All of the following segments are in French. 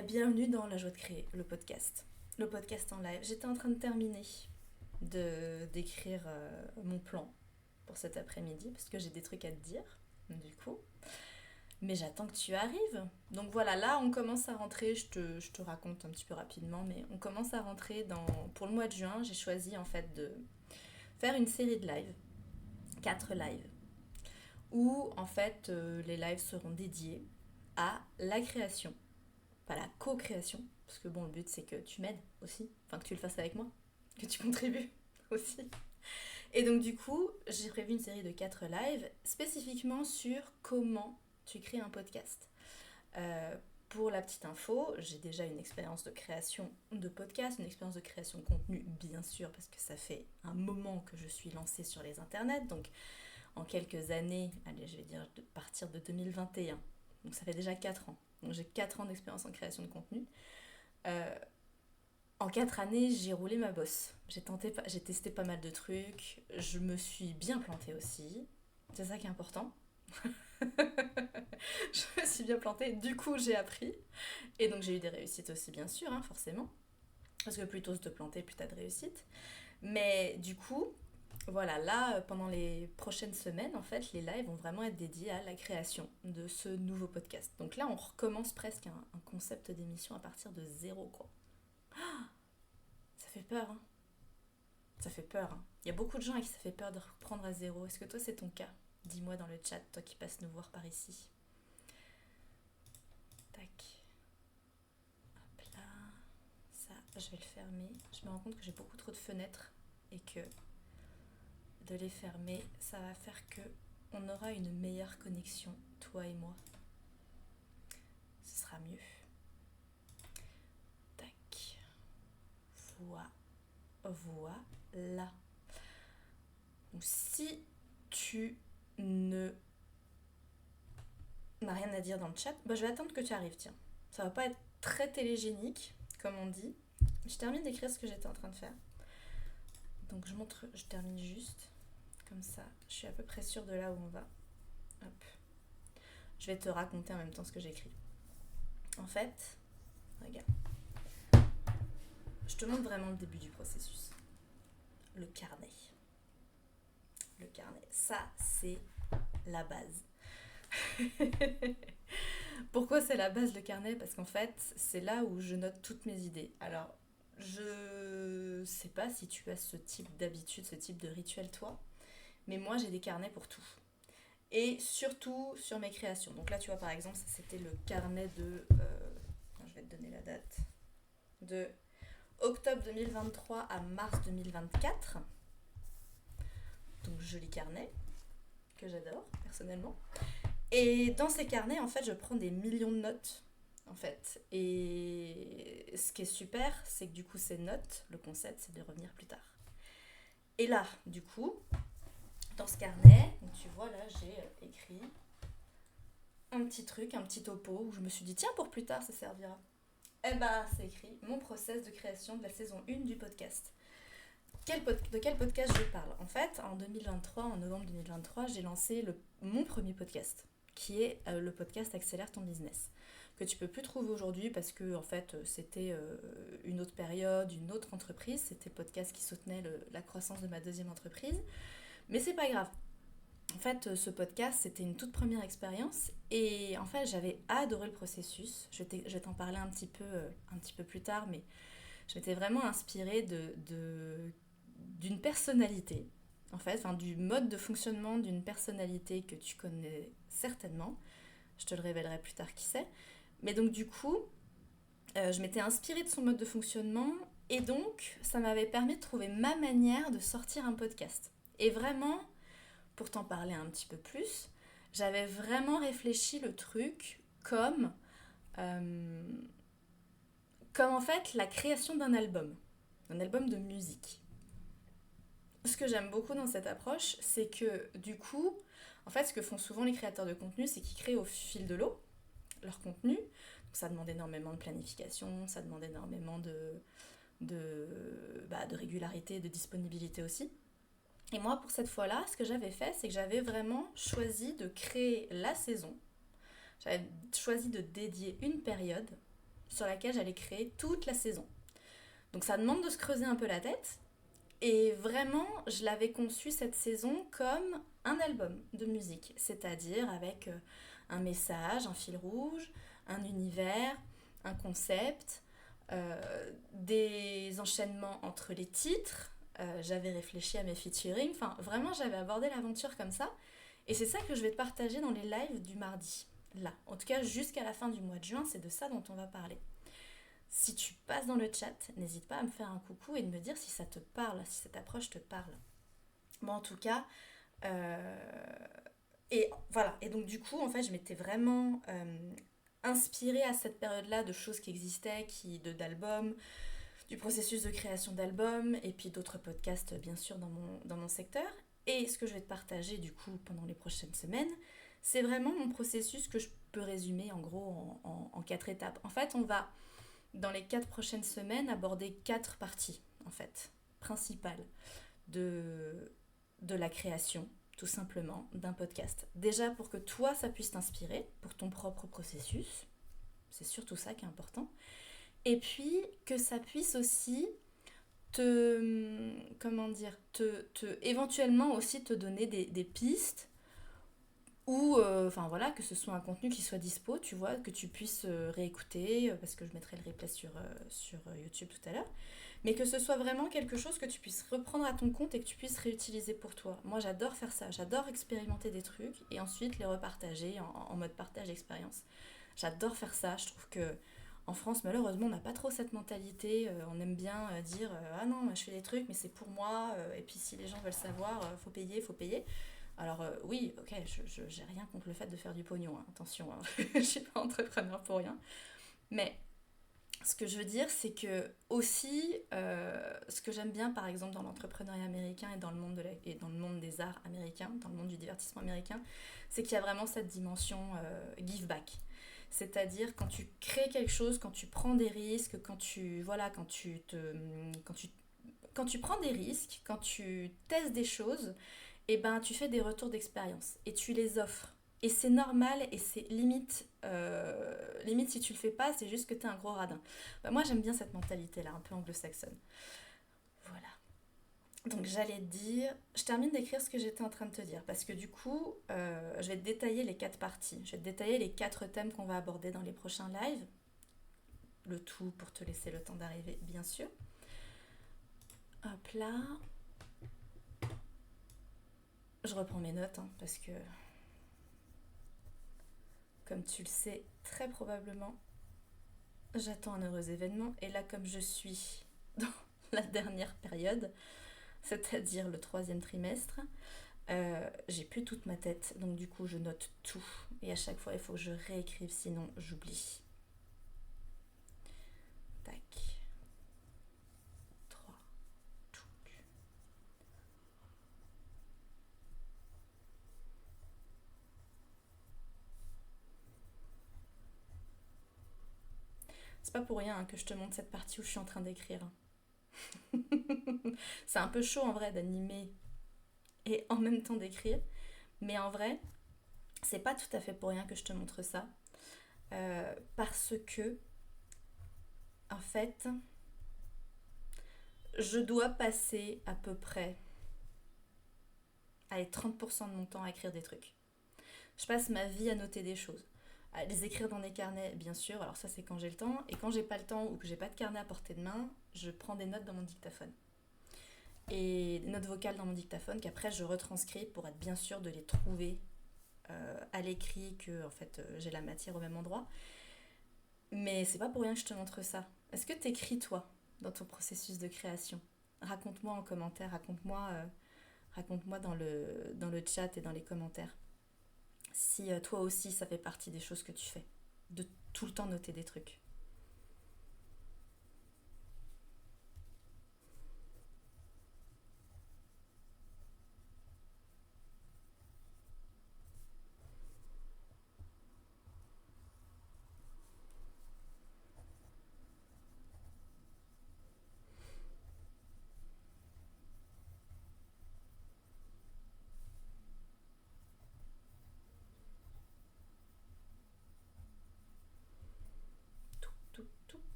Bienvenue dans La Joie de créer, le podcast. Le podcast en live. J'étais en train de terminer d'écrire mon plan pour cet après-midi parce que j'ai des trucs à te dire, du coup. Mais j'attends que tu arrives. Donc voilà, là on commence à rentrer, je te raconte un petit peu rapidement, mais on commence à rentrer pour le mois de juin, j'ai choisi en fait de faire une série de lives, 4 lives, où en fait les lives seront dédiés à la création, pas la co-création, parce que bon, le but c'est que tu m'aides aussi, enfin que tu le fasses avec moi, que tu contribues aussi. Et donc du coup, j'ai prévu une série de 4 lives spécifiquement sur comment tu crées un podcast. Pour la petite info, j'ai déjà une expérience de création de podcast, une expérience de création de contenu, bien sûr, parce que ça fait un moment que je suis lancée sur les internets, donc en quelques années, allez, je vais dire de partir de 2021, donc ça fait déjà 4 ans. Donc j'ai 4 ans d'expérience en création de contenu. Euh, en 4 années, j'ai roulé ma bosse. J'ai testé pas mal de trucs. Je me suis bien plantée aussi. C'est ça qui est important. Je me suis bien plantée. Du coup, j'ai appris. Et donc, j'ai eu des réussites aussi, bien sûr, hein, forcément. Parce que plus t'oses te planter, plus t'as de réussites. Mais du coup, voilà, là, pendant les prochaines semaines, en fait, les lives vont vraiment être dédiés à la création de ce nouveau podcast. Donc là, on recommence presque un concept d'émission à partir de zéro, quoi. Ça fait peur, hein. Ça fait peur, hein. Il y a beaucoup de gens à qui ça fait peur de reprendre à zéro. Est-ce que toi, c'est ton cas? Dis-moi dans le chat, toi qui passes nous voir par ici. Tac. Hop là. Ça, je vais le fermer. Je me rends compte que j'ai beaucoup trop de fenêtres et que de les fermer, ça va faire que on aura une meilleure connexion, toi et moi. Ce sera mieux. Tac. Voilà. Donc si tu n'as rien à dire dans le chat, bah, je vais attendre que tu arrives, tiens. Ça va pas être très télégénique, comme on dit. Je termine d'écrire ce que j'étais en train de faire. Donc je termine juste. Comme ça, je suis à peu près sûre de là où on va. Hop. Je vais te raconter en même temps ce que j'écris. En fait, regarde. Je te montre vraiment le début du processus. Le carnet. Le carnet. Ça, c'est la base. Pourquoi c'est la base, le carnet? Parce qu'en fait, c'est là où je note toutes mes idées. Alors, je sais pas si tu as ce type d'habitude, ce type de rituel, toi, mais moi, j'ai des carnets pour tout. Et surtout sur mes créations. Donc là, tu vois, par exemple, ça, c'était le carnet de... je vais te donner la date. De octobre 2023 à mars 2024. Donc, joli carnet, que j'adore, personnellement. Et dans ces carnets, en fait, je prends des millions de notes, en fait. Et ce qui est super, c'est que du coup, ces notes, le concept, c'est de revenir plus tard. Et là, du coup, dans ce carnet, donc tu vois, là, j'ai écrit un petit truc, un petit topo, où je me suis dit, tiens, pour plus tard, ça servira. Eh bah, c'est écrit mon process de création de la saison 1 du podcast. De quel podcast je parle? En fait, en 2023, en novembre 2023, j'ai lancé mon premier podcast, qui est le podcast Accélère ton business, que tu peux plus trouver aujourd'hui parce que en fait c'était une autre période, une autre entreprise, c'était le podcast qui soutenait la croissance de ma deuxième entreprise, mais c'est pas grave. En fait, ce podcast, c'était une toute première expérience et en fait, j'avais adoré le processus. Je vais t'en parler un petit peu plus tard, mais je m'étais vraiment inspirée d'une personnalité, en fait, enfin, du mode de fonctionnement d'une personnalité que tu connais certainement. Je te le révélerai plus tard qui c'est. Mais donc du coup, je m'étais inspirée de son mode de fonctionnement et donc ça m'avait permis de trouver ma manière de sortir un podcast. Et vraiment, pour t'en parler un petit peu plus, j'avais vraiment réfléchi le truc euh, comme en fait la création d'un album de musique. Ce que j'aime beaucoup dans cette approche, c'est que du coup, en fait, ce que font souvent les créateurs de contenu, c'est qu'ils créent au fil de l'eau leur contenu. Donc ça demande énormément de planification, ça demande énormément de régularité, de disponibilité aussi. Et moi, pour cette fois-là, ce que j'avais fait, c'est que j'avais vraiment choisi de créer la saison. J'avais choisi de dédier une période sur laquelle j'allais créer toute la saison. Donc ça demande de se creuser un peu la tête. Et vraiment, je l'avais conçu cette saison comme un album de musique, c'est-à-dire avec un message, un fil rouge, un univers, un concept, des enchaînements entre les titres. J'avais réfléchi à mes featuring, enfin vraiment j'avais abordé l'aventure comme ça. Et c'est ça que je vais te partager dans les lives du mardi. Là, en tout cas jusqu'à la fin du mois de juin, c'est de ça dont on va parler. Si tu passes dans le chat, n'hésite pas à me faire un coucou et de me dire si ça te parle, si cette approche te parle. Bon, en tout cas, et voilà. Et donc, du coup, en fait, je m'étais vraiment inspirée à cette période-là de choses qui existaient, d'albums, du processus de création d'albums, et puis d'autres podcasts, bien sûr, dans mon secteur. Et ce que je vais te partager, du coup, pendant les prochaines semaines, c'est vraiment mon processus que je peux résumer, en gros, en 4 étapes. En fait, on va dans les 4 prochaines semaines, aborder 4 parties, en fait, principales de la création, tout simplement, d'un podcast. Déjà pour que toi, ça puisse t'inspirer pour ton propre processus. C'est surtout ça qui est important. Et puis, que ça puisse aussi éventuellement aussi te donner des pistes ou enfin voilà, que ce soit un contenu qui soit dispo, tu vois, que tu puisses réécouter, parce que je mettrai le replay sur YouTube tout à l'heure, mais que ce soit vraiment quelque chose que tu puisses reprendre à ton compte et que tu puisses réutiliser pour toi. Moi j'adore faire ça, j'adore expérimenter des trucs et ensuite les repartager en mode partage d'expérience. J'adore faire ça, je trouve que en France malheureusement on n'a pas trop cette mentalité, on aime bien dire ah non je fais des trucs mais c'est pour moi, et puis si les gens veulent savoir, faut payer. Alors oui, ok, j'ai rien contre le fait de faire du pognon, hein, attention, hein. Je suis pas entrepreneur pour rien. Mais ce que je veux dire, c'est que aussi, ce que j'aime bien par exemple dans l'entrepreneuriat américain et dans le monde, et dans le monde des arts américains, dans le monde du divertissement américain, c'est qu'il y a vraiment cette dimension give back. C'est-à-dire quand tu crées quelque chose, quand tu prends des risques, quand tu prends des risques, quand tu testes des choses, et ben tu fais des retours d'expérience et tu les offres. Et c'est normal et c'est limite si tu le fais pas, c'est juste que t'es un gros radin. Ben, moi j'aime bien cette mentalité là, un peu anglo-saxonne. Voilà. Donc j'allais te dire, je termine d'écrire ce que j'étais en train de te dire parce que du coup je vais te détailler les 4 parties. Je vais te détailler les 4 thèmes qu'on va aborder dans les prochains lives. Le tout pour te laisser le temps d'arriver bien sûr. Hop là. Je reprends mes notes hein, parce que comme tu le sais très probablement, j'attends un heureux événement. Et là, comme je suis dans la dernière période, c'est-à-dire le 3e trimestre, j'ai plus toute ma tête. Donc du coup, je note tout. Et à chaque fois, il faut que je réécrive, sinon j'oublie. Tac. 3. C'est pas pour rien hein, que je te montre cette partie où je suis en train d'écrire. C'est un peu chaud en vrai d'animer et en même temps d'écrire. Mais en vrai, c'est pas tout à fait pour rien que je te montre ça. Parce que, en fait, je dois passer à peu près 30% de mon temps à écrire des trucs. Je passe ma vie à noter des choses. À les écrire dans des carnets, bien sûr. Alors ça, c'est quand j'ai le temps. Et quand j'ai pas le temps ou que j'ai pas de carnet à portée de main, je prends des notes dans mon dictaphone. Et des notes vocales dans mon dictaphone qu'après je retranscris pour être bien sûr de les trouver à l'écrit, que en fait j'ai la matière au même endroit. Mais c'est pas pour rien que je te montre ça. Est-ce que t'écris toi dans ton processus de création? Raconte-moi en commentaire, raconte-moi dans le chat et dans les commentaires. Si toi aussi ça fait partie des choses que tu fais, de tout le temps noter des trucs.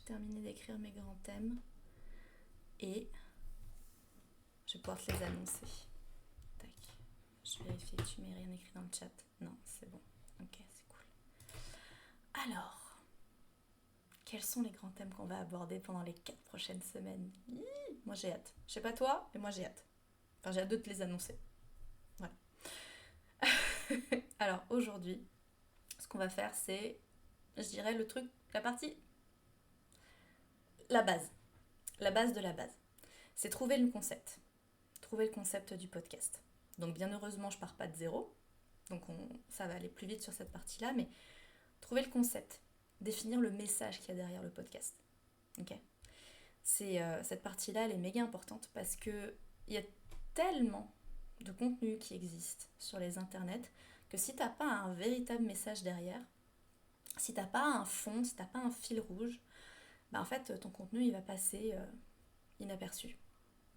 terminé d'écrire mes grands thèmes et je vais pouvoir te les annoncer. Tac. Je vérifie que tu m'aies rien écrit dans le chat. Non, c'est bon. Ok, c'est cool. Alors, quels sont les grands thèmes qu'on va aborder pendant les 4 prochaines semaines? Moi j'ai hâte. Je sais pas toi, mais moi j'ai hâte. Enfin, j'ai hâte de te les annoncer. Voilà. Alors aujourd'hui, ce qu'on va faire, c'est, je dirais, la partie, la base. La base de la base. C'est trouver le concept. Trouver le concept du podcast. Donc bien heureusement, je pars pas de zéro. Donc ça va aller plus vite sur cette partie-là, mais trouver le concept. Définir le message qu'il y a derrière le podcast. Ok ? Cette partie-là, elle est méga importante parce qu'il y a tellement de contenu qui existe sur les internets que si t'as pas un véritable message derrière, si t'as pas un fond, si t'as pas un fil rouge, bah en fait ton contenu il va passer inaperçu.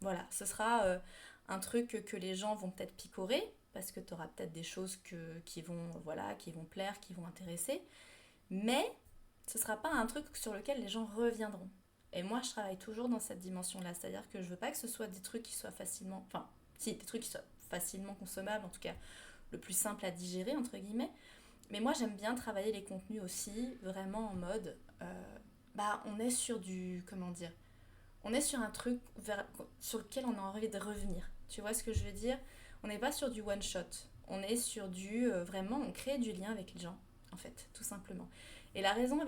Voilà, ce sera un truc que les gens vont peut-être picorer parce que tu auras peut-être des choses qui vont plaire, qui vont intéresser, mais ce sera pas un truc sur lequel les gens reviendront. Et moi, je travaille toujours dans cette dimension-là, c'est-à-dire que je veux pas que ce soit des trucs qui soient facilement, enfin, si, des trucs qui soient facilement consommables, en tout cas le plus simple à digérer, entre guillemets, mais moi, j'aime bien travailler les contenus aussi, vraiment en mode, on est sur comment dire, on est sur un truc sur lequel on a envie de revenir. Tu vois ce que je veux dire? On n'est pas sur du one shot. On est sur vraiment, on crée du lien avec les gens, en fait, tout simplement. Et la raison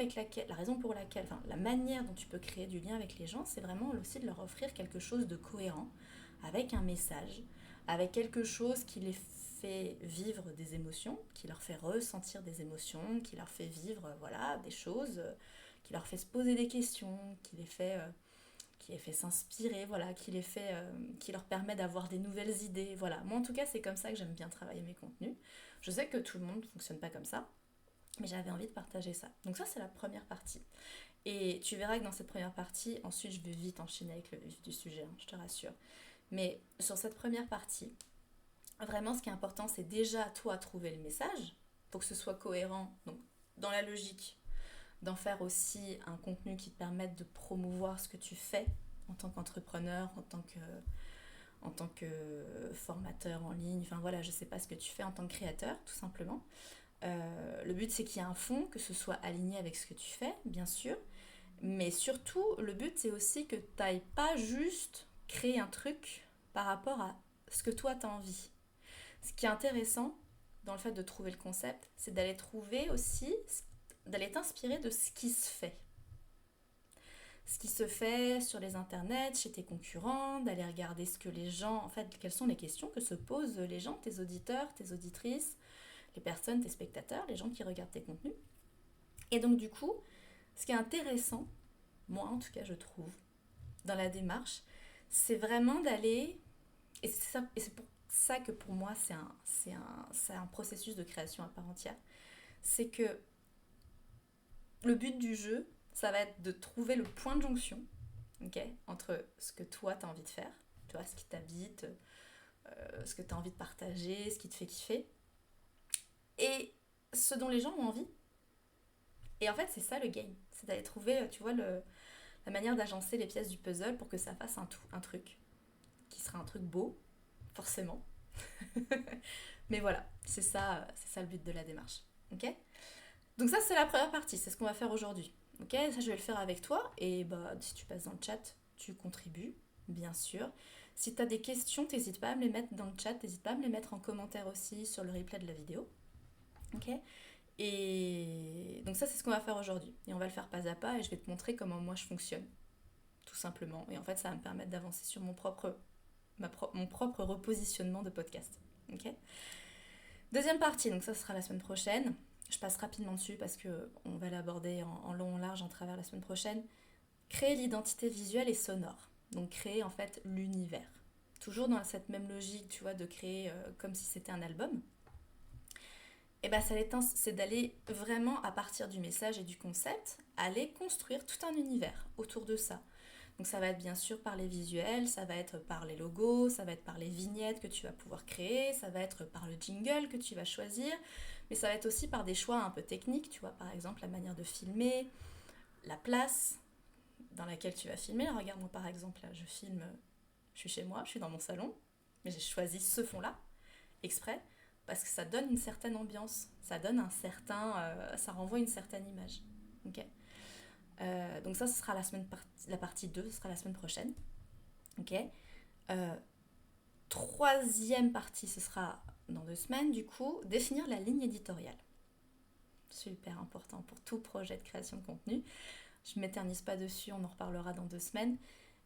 pour laquelle, enfin, la manière dont tu peux créer du lien avec les gens, c'est vraiment aussi de leur offrir quelque chose de cohérent, avec un message, avec quelque chose qui les fait vivre des émotions, qui leur fait ressentir des émotions, qui leur fait vivre, des choses, qui leur fait se poser des questions, qui les fait s'inspirer, qui leur permet d'avoir des nouvelles idées. Voilà. Moi, en tout cas, c'est comme ça que j'aime bien travailler mes contenus. Je sais que tout le monde ne fonctionne pas comme ça, mais j'avais envie de partager ça. Donc ça, c'est la première partie. Et tu verras que dans cette première partie, ensuite, je vais vite enchaîner avec le vif du sujet, hein, je te rassure. Mais sur cette première partie, vraiment, ce qui est important, c'est déjà, toi, trouver le message, pour que ce soit cohérent, donc dans la logique, d'en faire aussi un contenu qui te permette de promouvoir ce que tu fais en tant qu'entrepreneur, en tant que formateur en ligne, enfin voilà, je sais pas ce que tu fais en tant que créateur, tout simplement. Le but c'est qu'il y ait un fond, que ce soit aligné avec ce que tu fais, bien sûr, mais surtout, le but c'est aussi que tu n'ailles pas juste créer un truc par rapport à ce que toi tu as envie. Ce qui est intéressant dans le fait de trouver le concept, c'est d'aller t'inspirer de ce qui se fait. Ce qui se fait sur les internets, chez tes concurrents, d'aller regarder ce que les gens, en fait, quelles sont les questions que se posent les gens, tes auditeurs, tes auditrices, les personnes, tes spectateurs, les gens qui regardent tes contenus. Et donc du coup, ce qui est intéressant, moi en tout cas je trouve, dans la démarche, c'est vraiment d'aller, et c'est pour ça que pour moi c'est un processus de création à part entière, c'est que le but du jeu, ça va être de trouver le point de jonction, okay, entre ce que toi tu as envie de faire, tu vois, ce qui t'habite, ce que tu as envie de partager, ce qui te fait kiffer, et ce dont les gens ont envie. Et en fait, c'est ça le game. C'est d'aller trouver, tu vois, la manière d'agencer les pièces du puzzle pour que ça fasse un truc qui sera un truc beau, forcément. Mais voilà, c'est ça le but de la démarche. Ok ? Donc ça, c'est la première partie, c'est ce qu'on va faire aujourd'hui. Ok ? Ça, je vais le faire avec toi. Et si tu passes dans le chat, tu contribues, bien sûr. Si tu as des questions, n'hésite pas à me les mettre dans le chat, n'hésite pas à me les mettre en commentaire aussi sur le replay de la vidéo. Ok ? Et donc ça, c'est ce qu'on va faire aujourd'hui. Et on va le faire pas à pas et je vais te montrer comment moi je fonctionne, tout simplement. Et en fait, ça va me permettre d'avancer sur mon propre repositionnement de podcast. Ok ? Deuxième partie, donc ça sera la semaine prochaine. Je passe rapidement dessus parce qu'on va l'aborder en long, en large, en travers la semaine prochaine. Créer l'identité visuelle et sonore. Donc créer en fait l'univers. Toujours dans cette même logique, tu vois, de créer comme si c'était un album. Et c'est d'aller vraiment, à partir du message et du concept, aller construire tout un univers autour de ça. Donc ça va être bien sûr par les visuels, ça va être par les logos, ça va être par les vignettes que tu vas pouvoir créer, ça va être par le jingle que tu vas choisir, mais ça va être aussi par des choix un peu techniques, tu vois, par exemple la manière de filmer, la place, dans laquelle tu vas filmer. Regarde, moi par exemple, là, je filme, je suis chez moi, je suis dans mon salon, mais j'ai choisi ce fond-là, exprès, parce que ça donne une certaine ambiance, ça donne ça renvoie une certaine image. Ok. Donc ça, ce sera la partie 2, ce sera la semaine prochaine. Ok. Euh, Troisième partie, ce sera dans 2 semaines, du coup, définir la ligne éditoriale. Super important pour tout projet de création de contenu. Je ne m'éternise pas dessus, on en reparlera dans 2 semaines.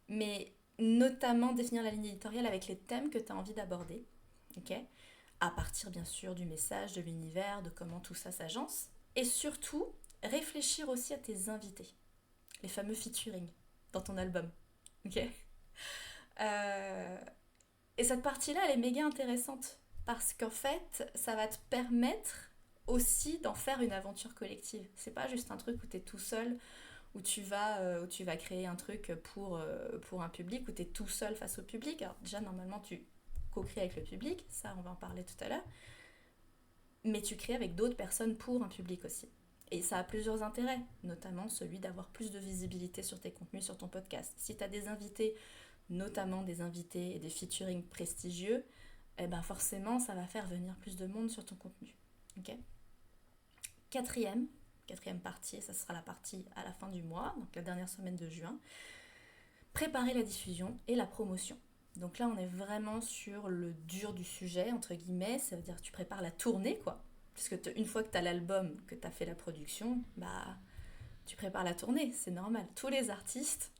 Mais notamment définir la ligne éditoriale avec les thèmes que tu as envie d'aborder. Ok. À partir bien sûr du message, de l'univers, de comment tout ça s'agence. Et surtout, réfléchir aussi à tes invités. Les fameux featuring dans ton album. Ok. Et cette partie-là, elle est méga intéressante. Parce qu'en fait, ça va te permettre aussi d'en faire une aventure collective. C'est pas juste un truc où tu es tout seul, où tu vas créer un truc pour un public, où tu es tout seul face au public. Alors déjà, normalement, tu co-crées avec le public, ça, on va en parler tout à l'heure. Mais tu crées avec d'autres personnes pour un public aussi. Et ça a plusieurs intérêts, notamment celui d'avoir plus de visibilité sur tes contenus, sur ton podcast. Si tu as des invités, notamment des invités et des featuring prestigieux, eh ben forcément, ça va faire venir plus de monde sur ton contenu. Okay. Quatrième partie, ça sera la partie à la fin du mois, donc la dernière semaine de juin, préparer la diffusion et la promotion. Donc là, on est vraiment sur le dur du sujet, entre guillemets, ça veut dire que tu prépares la tournée, quoi. Parce que une fois que tu as l'album, que tu as fait la production, bah tu prépares la tournée, c'est normal. Tous les artistes,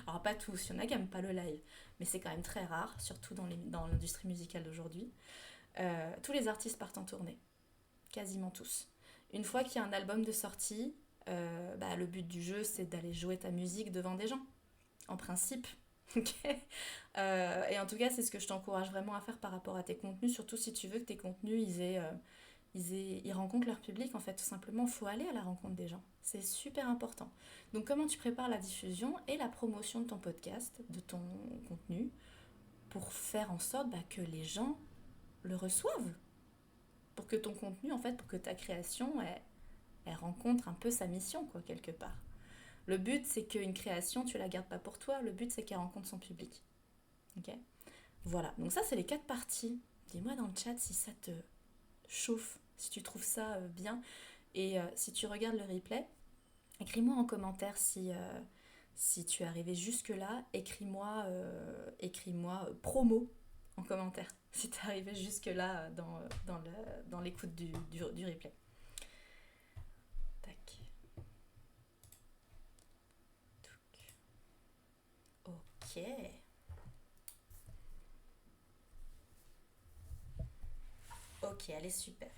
alors pas tous, il y en a qui n'aiment pas le live, mais c'est quand même très rare, surtout dans l'industrie musicale d'aujourd'hui. Tous les artistes partent en tournée, quasiment tous. Une fois qu'il y a un album de sortie, le but du jeu, c'est d'aller jouer ta musique devant des gens, en principe. Okay. Et en tout cas, c'est ce que je t'encourage vraiment à faire par rapport à tes contenus, surtout si tu veux que tes contenus, ils rencontrent leur public, en fait, tout simplement. Il faut aller à la rencontre des gens. C'est super important. Donc, comment tu prépares la diffusion et la promotion de ton podcast, de ton contenu, pour faire en sorte que les gens le reçoivent, pour que ton contenu, en fait, pour que ta création, elle rencontre un peu sa mission, quoi, quelque part. Le but, c'est qu'une création, tu la gardes pas pour toi. Le but, c'est qu'elle rencontre son public. Ok. Voilà. Donc ça, c'est les 4 parties. Dis-moi dans le chat si ça te chauffe, si tu trouves ça bien. Et si tu regardes le replay, écris-moi en commentaire si tu es arrivé jusque-là. Écris-moi promo en commentaire si tu es arrivé jusque-là dans l'écoute du replay. Tac. Ok. Ok, elle est super.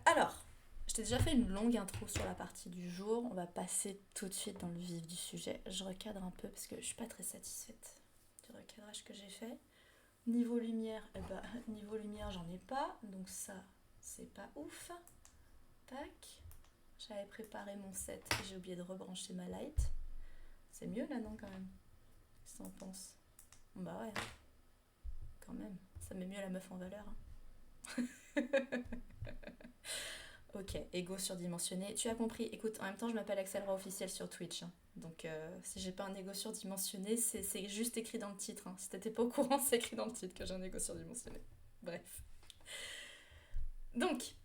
Alors, je t'ai déjà fait une longue intro sur la partie du jour. On va passer tout de suite dans le vif du sujet. Je recadre un peu parce que je suis pas très satisfaite du recadrage que j'ai fait. Niveau lumière, niveau lumière, j'en ai pas. Donc ça, c'est pas ouf. Tac. J'avais préparé mon set et j'ai oublié de rebrancher ma light. C'est mieux là, non, quand même? Qu'est-ce que t'en penses? Bah ouais, quand même. Ça met mieux la meuf en valeur. Ok, ego surdimensionné. Tu as compris. Écoute, en même temps, je m'appelle Axel Roy officiel sur Twitch. Donc, si j'ai pas un ego surdimensionné, c'est juste écrit dans le titre. Si t'étais pas au courant, c'est écrit dans le titre que j'ai un ego surdimensionné. Bref. Donc,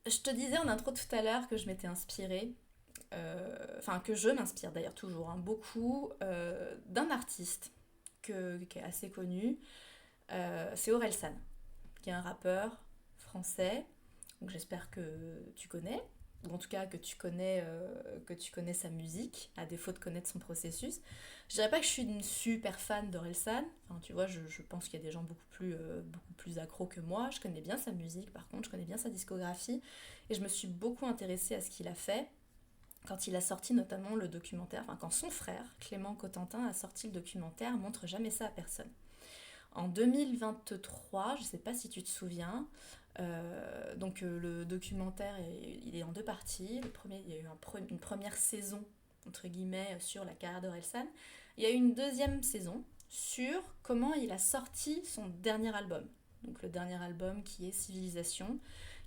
je te disais en intro tout à l'heure que je m'étais inspirée, que je m'inspire d'ailleurs toujours, beaucoup, d'un artiste qui est assez connu. C'est Orelsan, qui est un rappeur français. Donc j'espère que tu connais, ou en tout cas que tu connais sa musique, à défaut de connaître son processus. Je dirais pas que je suis une super fan d'Orelsan, enfin tu vois, je pense qu'il y a des gens beaucoup plus accros que moi. Je connais bien sa musique, par contre, je connais bien sa discographie, et je me suis beaucoup intéressée à ce qu'il a fait quand il a sorti notamment le documentaire, quand son frère, Clément Cotentin, a sorti le documentaire Montre jamais ça à personne. En 2023, je ne sais pas si tu te souviens, le documentaire, il est en 2 parties. Il y a eu une première saison, entre guillemets, sur la carrière d'Orelsan. Il y a eu une deuxième saison sur comment il a sorti son dernier album. Donc le dernier album qui est Civilisation,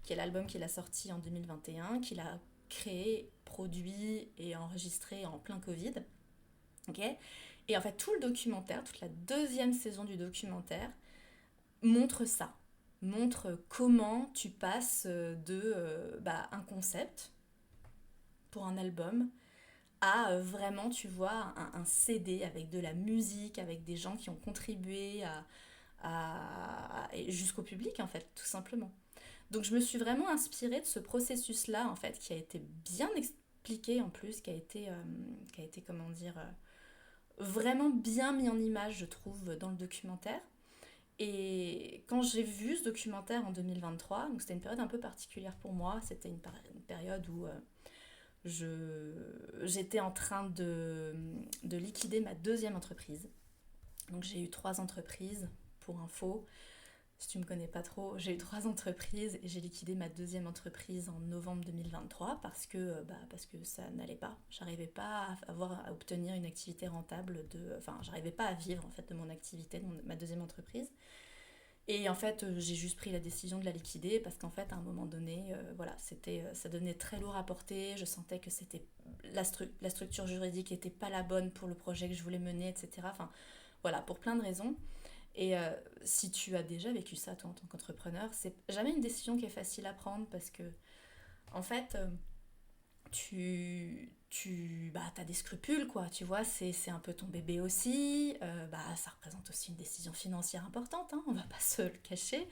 qui est l'album qu'il a sorti en 2021, qu'il a créé, produit et enregistré en plein Covid. Ok. Et en fait, tout le documentaire, toute la deuxième saison du documentaire, montre ça. Montre comment tu passes un concept pour un album à vraiment, tu vois, un CD avec de la musique, avec des gens qui ont contribué et jusqu'au public, en fait, tout simplement. Donc je me suis vraiment inspirée de ce processus-là, en fait, qui a été bien expliqué en plus, qui a été comment dire, vraiment bien mis en image, je trouve, dans le documentaire. Et quand j'ai vu ce documentaire en 2023, donc c'était une période un peu particulière pour moi, c'était une période où j'étais en train de liquider ma deuxième entreprise. Donc j'ai eu 3 entreprises, pour info. Si tu me connais pas trop, j'ai eu 3 entreprises et j'ai liquidé ma deuxième entreprise en novembre 2023 parce que ça n'allait pas. J'arrivais pas à obtenir une activité rentable j'arrivais pas à vivre en fait de mon activité, de ma deuxième entreprise. Et en fait, j'ai juste pris la décision de la liquider parce qu'en fait, à un moment donné, ça devenait très lourd à porter. Je sentais que c'était la structure juridique n'était pas la bonne pour le projet que je voulais mener, etc. Enfin, voilà, pour plein de raisons. Et si tu as déjà vécu ça, toi, en tant qu'entrepreneur, c'est jamais une décision qui est facile à prendre parce que, en fait, t'as des scrupules, quoi, tu vois, c'est un peu ton bébé aussi, ça représente aussi une décision financière importante, hein, on va pas se le cacher,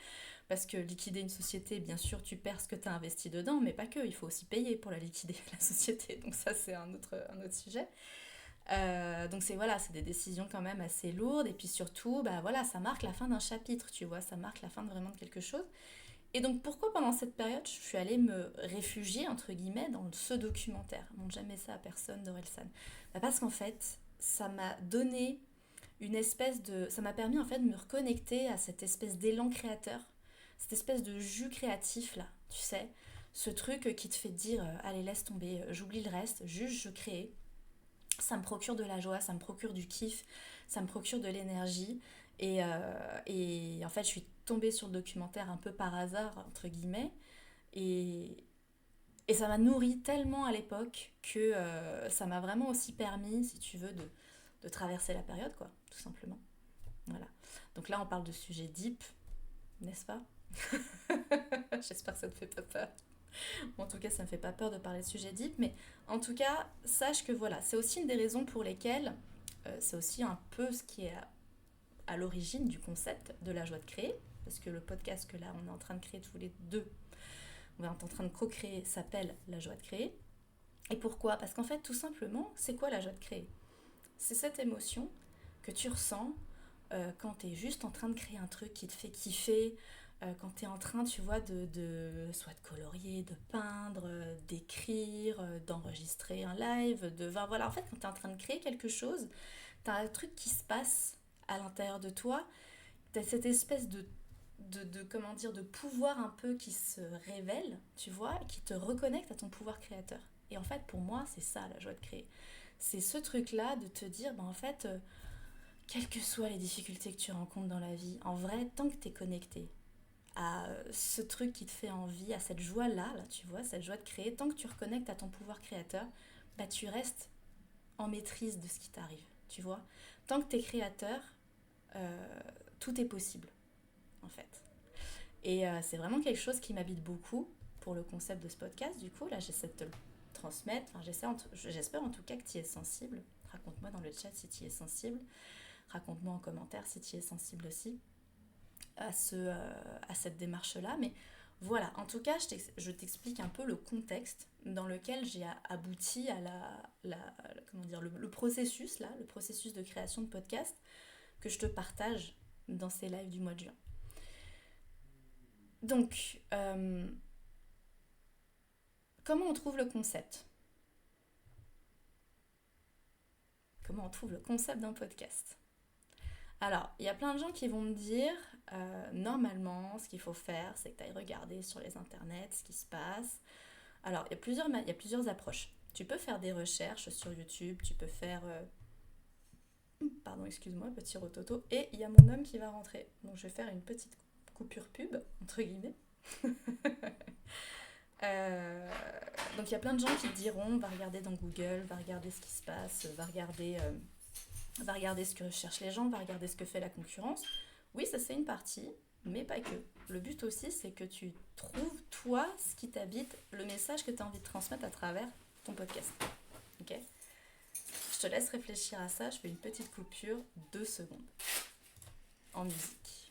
parce que liquider une société, bien sûr, tu perds ce que tu as investi dedans, mais pas que, il faut aussi payer pour la liquider, la société, donc ça, c'est un autre sujet. Donc c'est des décisions quand même assez lourdes, et puis surtout, ça marque la fin d'un chapitre, tu vois, ça marque la fin vraiment de quelque chose. Et donc pourquoi pendant cette période je suis allée me réfugier entre guillemets dans ce documentaire, montre jamais ça à personne d'Orelsan, parce qu'en fait ça m'a donné ça m'a permis en fait de me reconnecter à cette espèce d'élan créateur, cette espèce de jus créatif là, tu sais, ce truc qui te fait dire allez laisse tomber, j'oublie le reste, juste je crée, ça me procure de la joie, ça me procure du kiff, ça me procure de l'énergie. Et en fait, je suis tombée sur le documentaire un peu par hasard, entre guillemets. Et, et ça m'a nourri tellement à l'époque que ça m'a vraiment aussi permis, si tu veux, de traverser la période, quoi, tout simplement. Voilà. Donc là, on parle de sujets deep, n'est-ce pas? J'espère que ça ne te fait pas peur. En tout cas, ça ne me fait pas peur de parler de sujets deep, mais en tout cas, sache que voilà, c'est aussi une des raisons pour lesquelles, c'est aussi un peu ce qui est à l'origine du concept de la joie de créer, parce que le podcast que là, on est en train de créer tous les deux, on est en train de co-créer, s'appelle la joie de créer. Et pourquoi? Parce qu'en fait, tout simplement, c'est quoi la joie de créer? C'est cette émotion que tu ressens quand tu es juste en train de créer un truc qui te fait kiffer, quand tu es en train, tu vois, soit de colorier, de peindre, d'écrire, d'enregistrer un live, voilà, en fait, quand tu es en train de créer quelque chose, tu as un truc qui se passe à l'intérieur de toi, tu as cette espèce comment dire, de pouvoir un peu qui se révèle, tu vois, qui te reconnecte à ton pouvoir créateur. Et en fait, pour moi, c'est ça, la joie de créer. C'est ce truc-là de te dire, en fait, quelles que soient les difficultés que tu rencontres dans la vie, en vrai, tant que tu es connecté à ce truc qui te fait envie, à cette joie-là, là, tu vois, cette joie de créer, tant que tu reconnectes à ton pouvoir créateur, tu restes en maîtrise de ce qui t'arrive, tu vois. Tant que tu es créateur, tout est possible, en fait. Et c'est vraiment quelque chose qui m'habite beaucoup pour le concept de ce podcast. Du coup, là, j'essaie de te le transmettre. Enfin, j'espère en tout cas que tu y es sensible. Raconte-moi dans le chat si tu y es sensible. Raconte-moi en commentaire si tu y es sensible aussi à cette démarche-là. Mais voilà, en tout cas, je t'explique un peu le contexte dans lequel j'ai abouti à comment dire, le processus, là, le processus de création de podcast que je te partage dans ces lives du mois de juin. Donc, comment on trouve le concept? Comment on trouve le concept d'un podcast? Alors, il y a plein de gens qui vont me dire, normalement, ce qu'il faut faire, c'est que tu ailles regarder sur les internets ce qui se passe. Alors, il y a plusieurs approches. Tu peux faire des recherches sur YouTube, tu peux faire... Pardon, excuse-moi, petit rototo. Et il y a mon homme qui va rentrer. Donc, je vais faire une petite coupure pub, entre guillemets. Donc il y a plein de gens qui te diront, va regarder dans Google, va regarder ce qui se passe, va regarder ce que cherchent les gens, va regarder ce que fait la concurrence. Oui, ça c'est une partie, mais pas que. Le but aussi, c'est que tu trouves, toi, ce qui t'habite, le message que tu as envie de transmettre à travers ton podcast. Ok? Je te laisse réfléchir à ça, je fais une petite coupure, 2 secondes, en musique.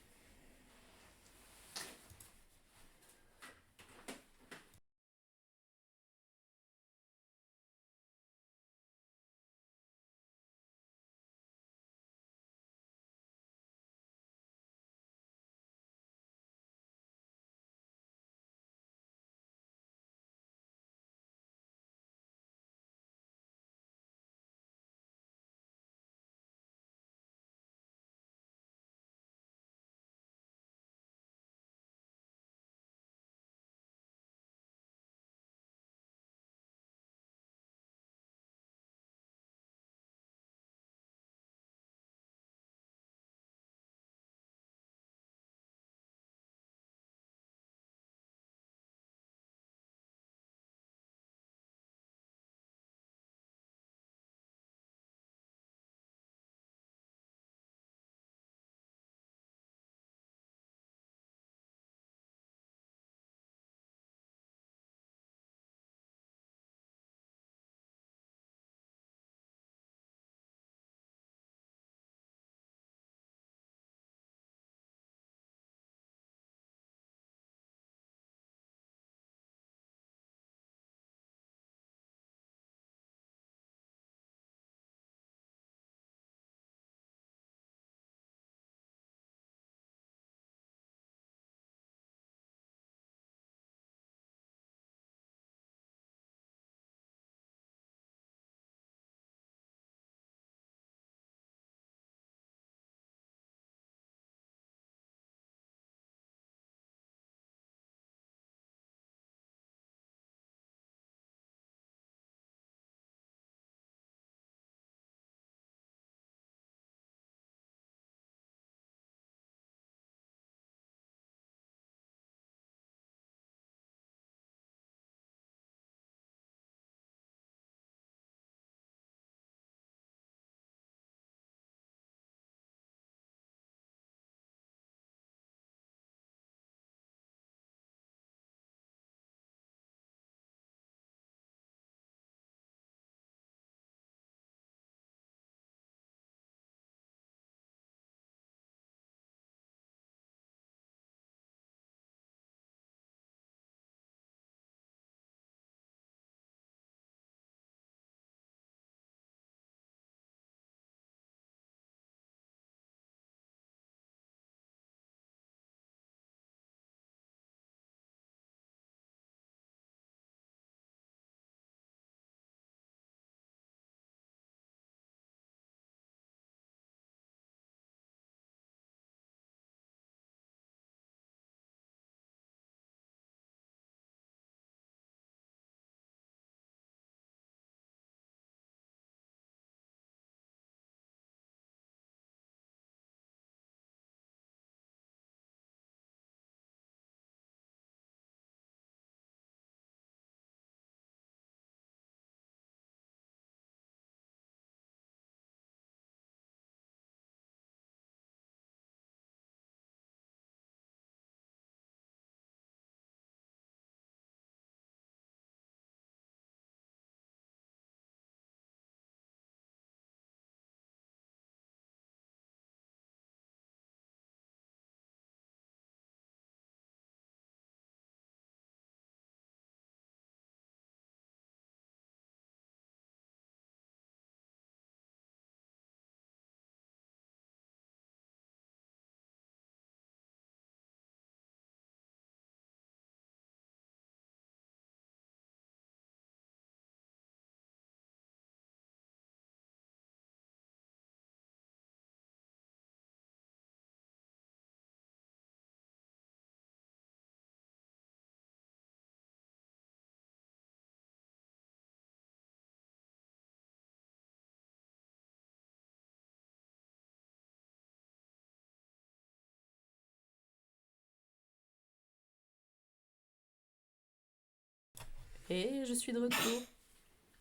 Et je suis de retour.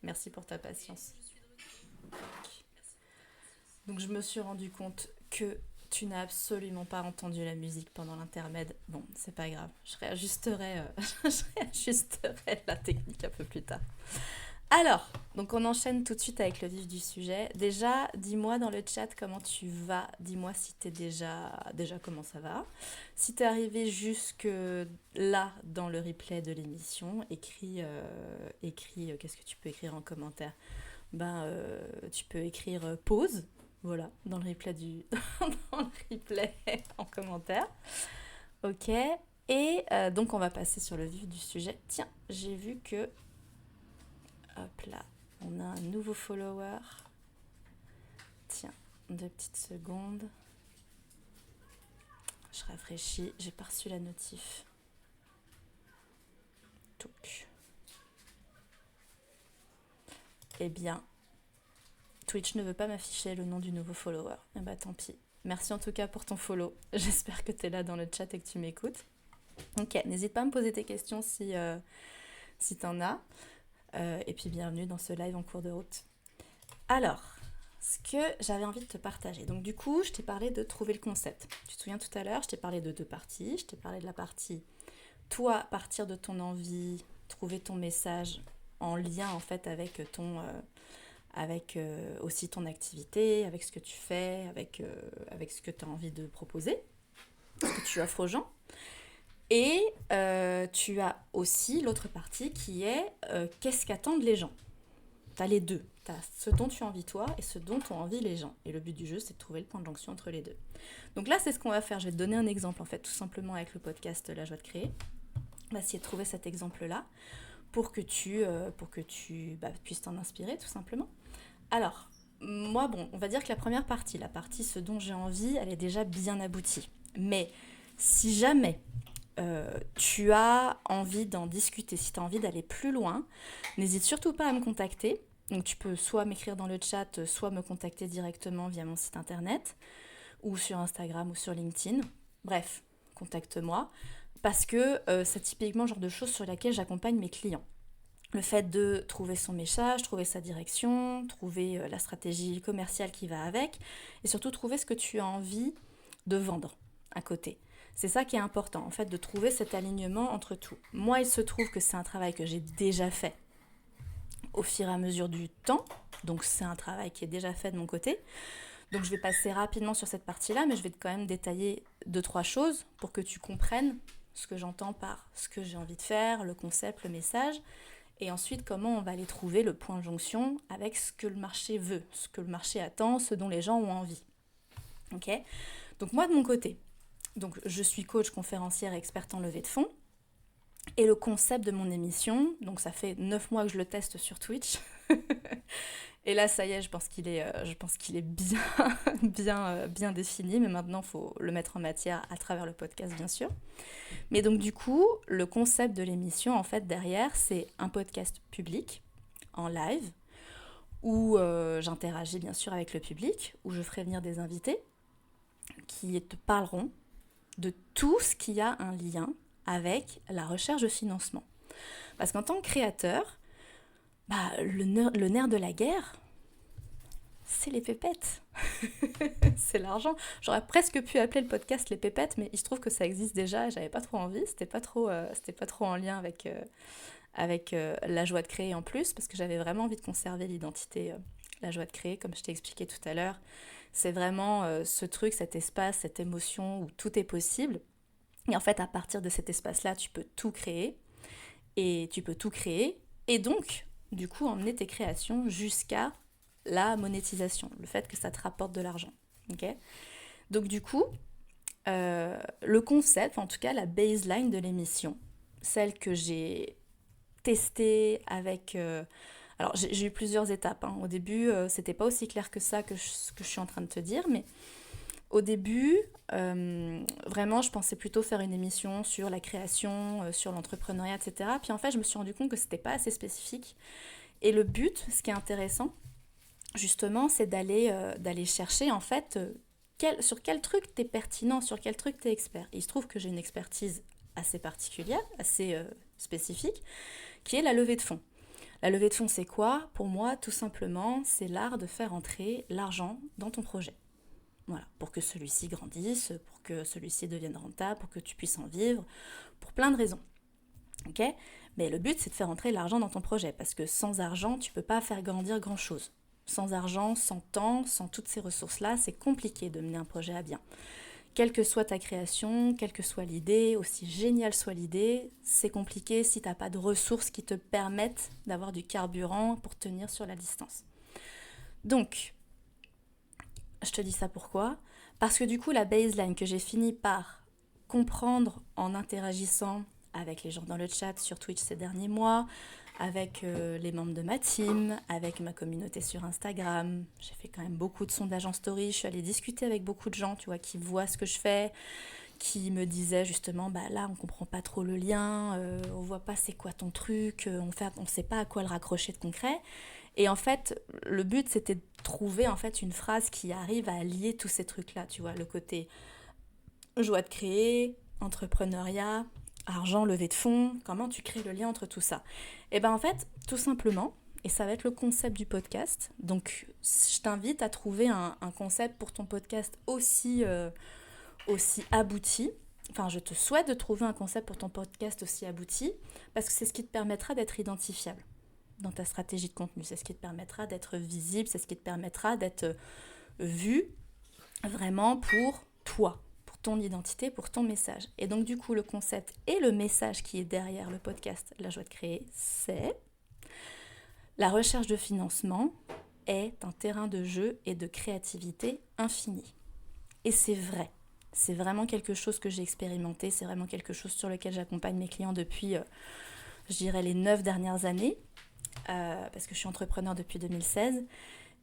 Merci pour ta patience. Donc je me suis rendu compte que tu n'as absolument pas entendu la musique pendant l'intermède. Bon, c'est pas grave. Je réajusterai, je réajusterai la technique un peu plus tard. Alors, donc on enchaîne tout de suite avec le vif du sujet. Déjà, dis-moi dans le chat comment tu vas. Dis-moi si t'es déjà comment ça va. Si t'es arrivé jusque là dans le replay de l'émission, écris, qu'est-ce que tu peux écrire en commentaire? Tu peux écrire pause, voilà, dans le replay dans le replay en commentaire. Ok. Et donc on va passer sur le vif du sujet. Tiens, j'ai vu que hop là, on a un nouveau follower. Tiens, 2 petites secondes. Je rafraîchis, j'ai pas reçu la notif. Touc. Eh bien, Twitch ne veut pas m'afficher le nom du nouveau follower. Eh bah tant pis. Merci en tout cas pour ton follow. J'espère que tu es là dans le chat et que tu m'écoutes. Ok, n'hésite pas à me poser tes questions si t'en as. Et puis bienvenue dans ce live en cours de route. Alors, ce que j'avais envie de te partager. Donc du coup, je t'ai parlé de trouver le concept. Tu te souviens tout à l'heure, je t'ai parlé de 2 parties. Je t'ai parlé de la partie, toi, partir de ton envie, trouver ton message en lien en fait avec aussi ton activité, avec ce que tu fais, avec ce que tu as envie de proposer, ce que tu offres aux gens. Et tu as aussi l'autre partie qui est qu'est-ce qu'attendent les gens. Tu as les deux. Tu as ce dont tu as envie toi et ce dont ont envie les gens. Et le but du jeu, c'est de trouver le point de jonction entre les deux. Donc là, c'est ce qu'on va faire. Je vais te donner un exemple, en fait, tout simplement avec le podcast La Joie de Créer. On va essayer de trouver cet exemple-là pour que tu puisses t'en inspirer, tout simplement. Alors, moi, on va dire que la première partie, la partie ce dont j'ai envie, elle est déjà bien aboutie. Mais si jamais tu as envie d'en discuter, si tu as envie d'aller plus loin, n'hésite surtout pas à me contacter. Donc tu peux soit m'écrire dans le chat, soit me contacter directement via mon site internet, ou sur Instagram, ou sur LinkedIn. Bref, contacte-moi, parce que c'est typiquement le genre de choses sur laquelle j'accompagne mes clients. Le fait de trouver son message, trouver sa direction, trouver la stratégie commerciale qui va avec, et surtout trouver ce que tu as envie de vendre à côté. C'est ça qui est important, en fait, de trouver cet alignement entre tout. Moi, il se trouve que c'est un travail que j'ai déjà fait au fur et à mesure du temps. Donc, c'est un travail qui est déjà fait de mon côté. Donc, je vais passer rapidement sur cette partie-là, mais je vais quand même détailler 2-3 choses pour que tu comprennes ce que j'entends par ce que j'ai envie de faire, le concept, le message, et ensuite comment on va aller trouver le point de jonction avec ce que le marché veut, ce que le marché attend, ce dont les gens ont envie. Ok ? Donc, moi, de mon côté, donc, je suis coach, conférencière et experte en levée de fonds. Et le concept de mon émission, donc ça fait 9 mois que je le teste sur Twitch. Et là, ça y est, je pense qu'il est bien défini. Mais maintenant, il faut le mettre en matière à travers le podcast, bien sûr. Mais donc, du coup, le concept de l'émission, en fait, derrière, c'est un podcast public, en live, où j'interagis, bien sûr, avec le public, où je ferai venir des invités qui te parleront de tout ce qui a un lien avec la recherche de financement. Parce qu'en tant que créateur, le nerf de la guerre, c'est les pépettes. C'est l'argent. J'aurais presque pu appeler le podcast Les Pépettes, mais il se trouve que ça existe déjà et j'avais pas trop envie. C'était pas trop en lien avec la joie de créer en plus, parce que j'avais vraiment envie de conserver l'identité la joie de créer, comme je t'ai expliqué tout à l'heure. C'est vraiment ce truc, cet espace, cette émotion où tout est possible. Et en fait, à partir de cet espace-là, tu peux tout créer. Et donc, du coup, emmener tes créations jusqu'à la monétisation, le fait que ça te rapporte de l'argent. Okay ? Donc, du coup, le concept, en tout cas la baseline de l'émission, celle que j'ai testée avec... alors, j'ai eu plusieurs étapes. Hein. Au début, c'était pas aussi clair que ça que je suis en train de te dire, mais... Au début, vraiment, je pensais plutôt faire une émission sur la création, sur l'entrepreneuriat, etc. Puis en fait, je me suis rendu compte que c'était pas assez spécifique. Et le but, ce qui est intéressant, justement, c'est d'aller chercher, en fait, sur quel truc t'es pertinent, sur quel truc t'es expert. Et il se trouve que j'ai une expertise assez particulière, assez spécifique, qui est la levée de fonds. La levée de fonds, c'est quoi? Pour moi, tout simplement, c'est l'art de faire entrer l'argent dans ton projet. Voilà, pour que celui-ci grandisse, pour que celui-ci devienne rentable, pour que tu puisses en vivre, pour plein de raisons. Ok? Mais le but, c'est de faire entrer l'argent dans ton projet, parce que sans argent, tu ne peux pas faire grandir grand-chose. Sans argent, sans temps, sans toutes ces ressources-là, c'est compliqué de mener un projet à bien. Quelle que soit ta création, quelle que soit l'idée, aussi géniale soit l'idée, c'est compliqué si tu n'as pas de ressources qui te permettent d'avoir du carburant pour tenir sur la distance. Donc, je te dis ça pourquoi? Parce que du coup, la baseline que j'ai fini par comprendre en interagissant avec les gens dans le chat sur Twitch ces derniers mois, avec les membres de ma team, avec ma communauté sur Instagram. J'ai fait quand même beaucoup de sondages en story. Je suis allée discuter avec beaucoup de gens, tu vois, qui voient ce que je fais, qui me disaient justement, bah là, on comprend pas trop le lien, on voit pas c'est quoi ton truc, on sait pas à quoi le raccrocher de concret. Et en fait, le but, c'était de trouver en fait une phrase qui arrive à lier tous ces trucs-là, tu vois, le côté joie de créer, entrepreneuriat, argent, levée de fonds, comment tu crées le lien entre tout ça? Et bien en fait, tout simplement, et ça va être le concept du podcast, donc je t'invite à trouver un concept pour ton podcast aussi abouti. Enfin, je te souhaite de trouver un concept pour ton podcast aussi abouti, parce que c'est ce qui te permettra d'être identifiable dans ta stratégie de contenu, c'est ce qui te permettra d'être visible, c'est ce qui te permettra d'être vu vraiment pour toi, ton identité, pour ton message. Et donc du coup, le concept et le message qui est derrière le podcast La Joie de Créer, c'est la recherche de financement est un terrain de jeu et de créativité infinie. Et c'est vrai. C'est vraiment quelque chose que j'ai expérimenté, c'est vraiment quelque chose sur lequel j'accompagne mes clients depuis, je dirais, les 9 dernières années, parce que je suis entrepreneur depuis 2016.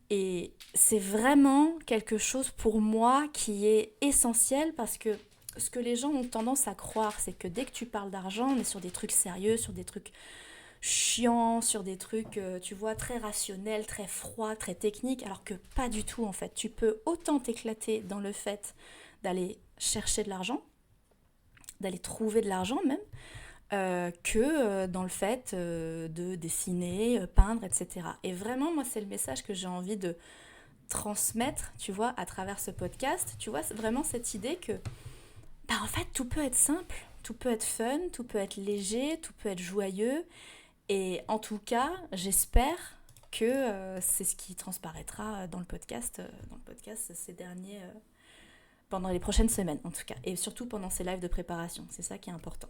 Et c'est vraiment quelque chose pour moi qui est essentiel parce que ce que les gens ont tendance à croire, c'est que dès que tu parles d'argent, on est sur des trucs sérieux, sur des trucs chiants, sur des trucs, tu vois, très rationnels, très froids, très techniques, alors que pas du tout en fait. Tu peux autant t'éclater dans le fait d'aller chercher de l'argent, d'aller trouver de l'argent même, que dans le fait de dessiner, peindre, etc. Et vraiment, moi, c'est le message que j'ai envie de transmettre, tu vois, à travers ce podcast. Tu vois, c'est vraiment cette idée que, bah, en fait, tout peut être simple, tout peut être fun, tout peut être léger, tout peut être joyeux. Et en tout cas, j'espère que c'est ce qui transparaîtra dans le podcast ces derniers... pendant les prochaines semaines, en tout cas. Et surtout pendant ces lives de préparation. C'est ça qui est important.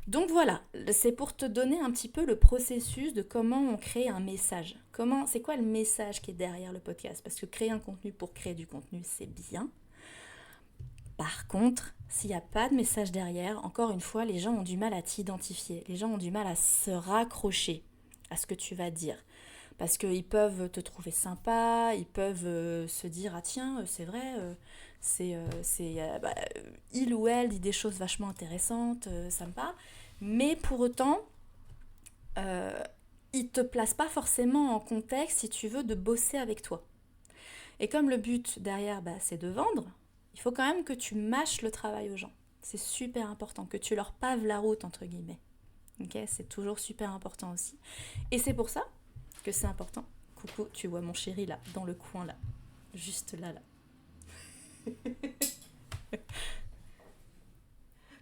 Donc voilà, c'est pour te donner un petit peu le processus de comment on crée un message. C'est quoi le message qui est derrière le podcast? Parce que créer un contenu pour créer du contenu, c'est bien. Par contre, s'il n'y a pas de message derrière, encore une fois, les gens ont du mal à t'identifier. Les gens ont du mal à se raccrocher à ce que tu vas dire. Parce qu'ils peuvent te trouver sympa, ils peuvent se dire « Ah tiens, c'est vrai, il ou elle dit des choses vachement intéressantes, ça me parle. » Mais pour autant, ils ne te placent pas forcément en contexte, si tu veux, de bosser avec toi. Et comme le but derrière, c'est de vendre, il faut quand même que tu mâches le travail aux gens. C'est super important, que tu leur paves la route, entre guillemets. Okay, c'est toujours super important aussi. Et c'est pour ça que c'est important. Coucou, tu vois mon chéri là, dans le coin là. Juste là.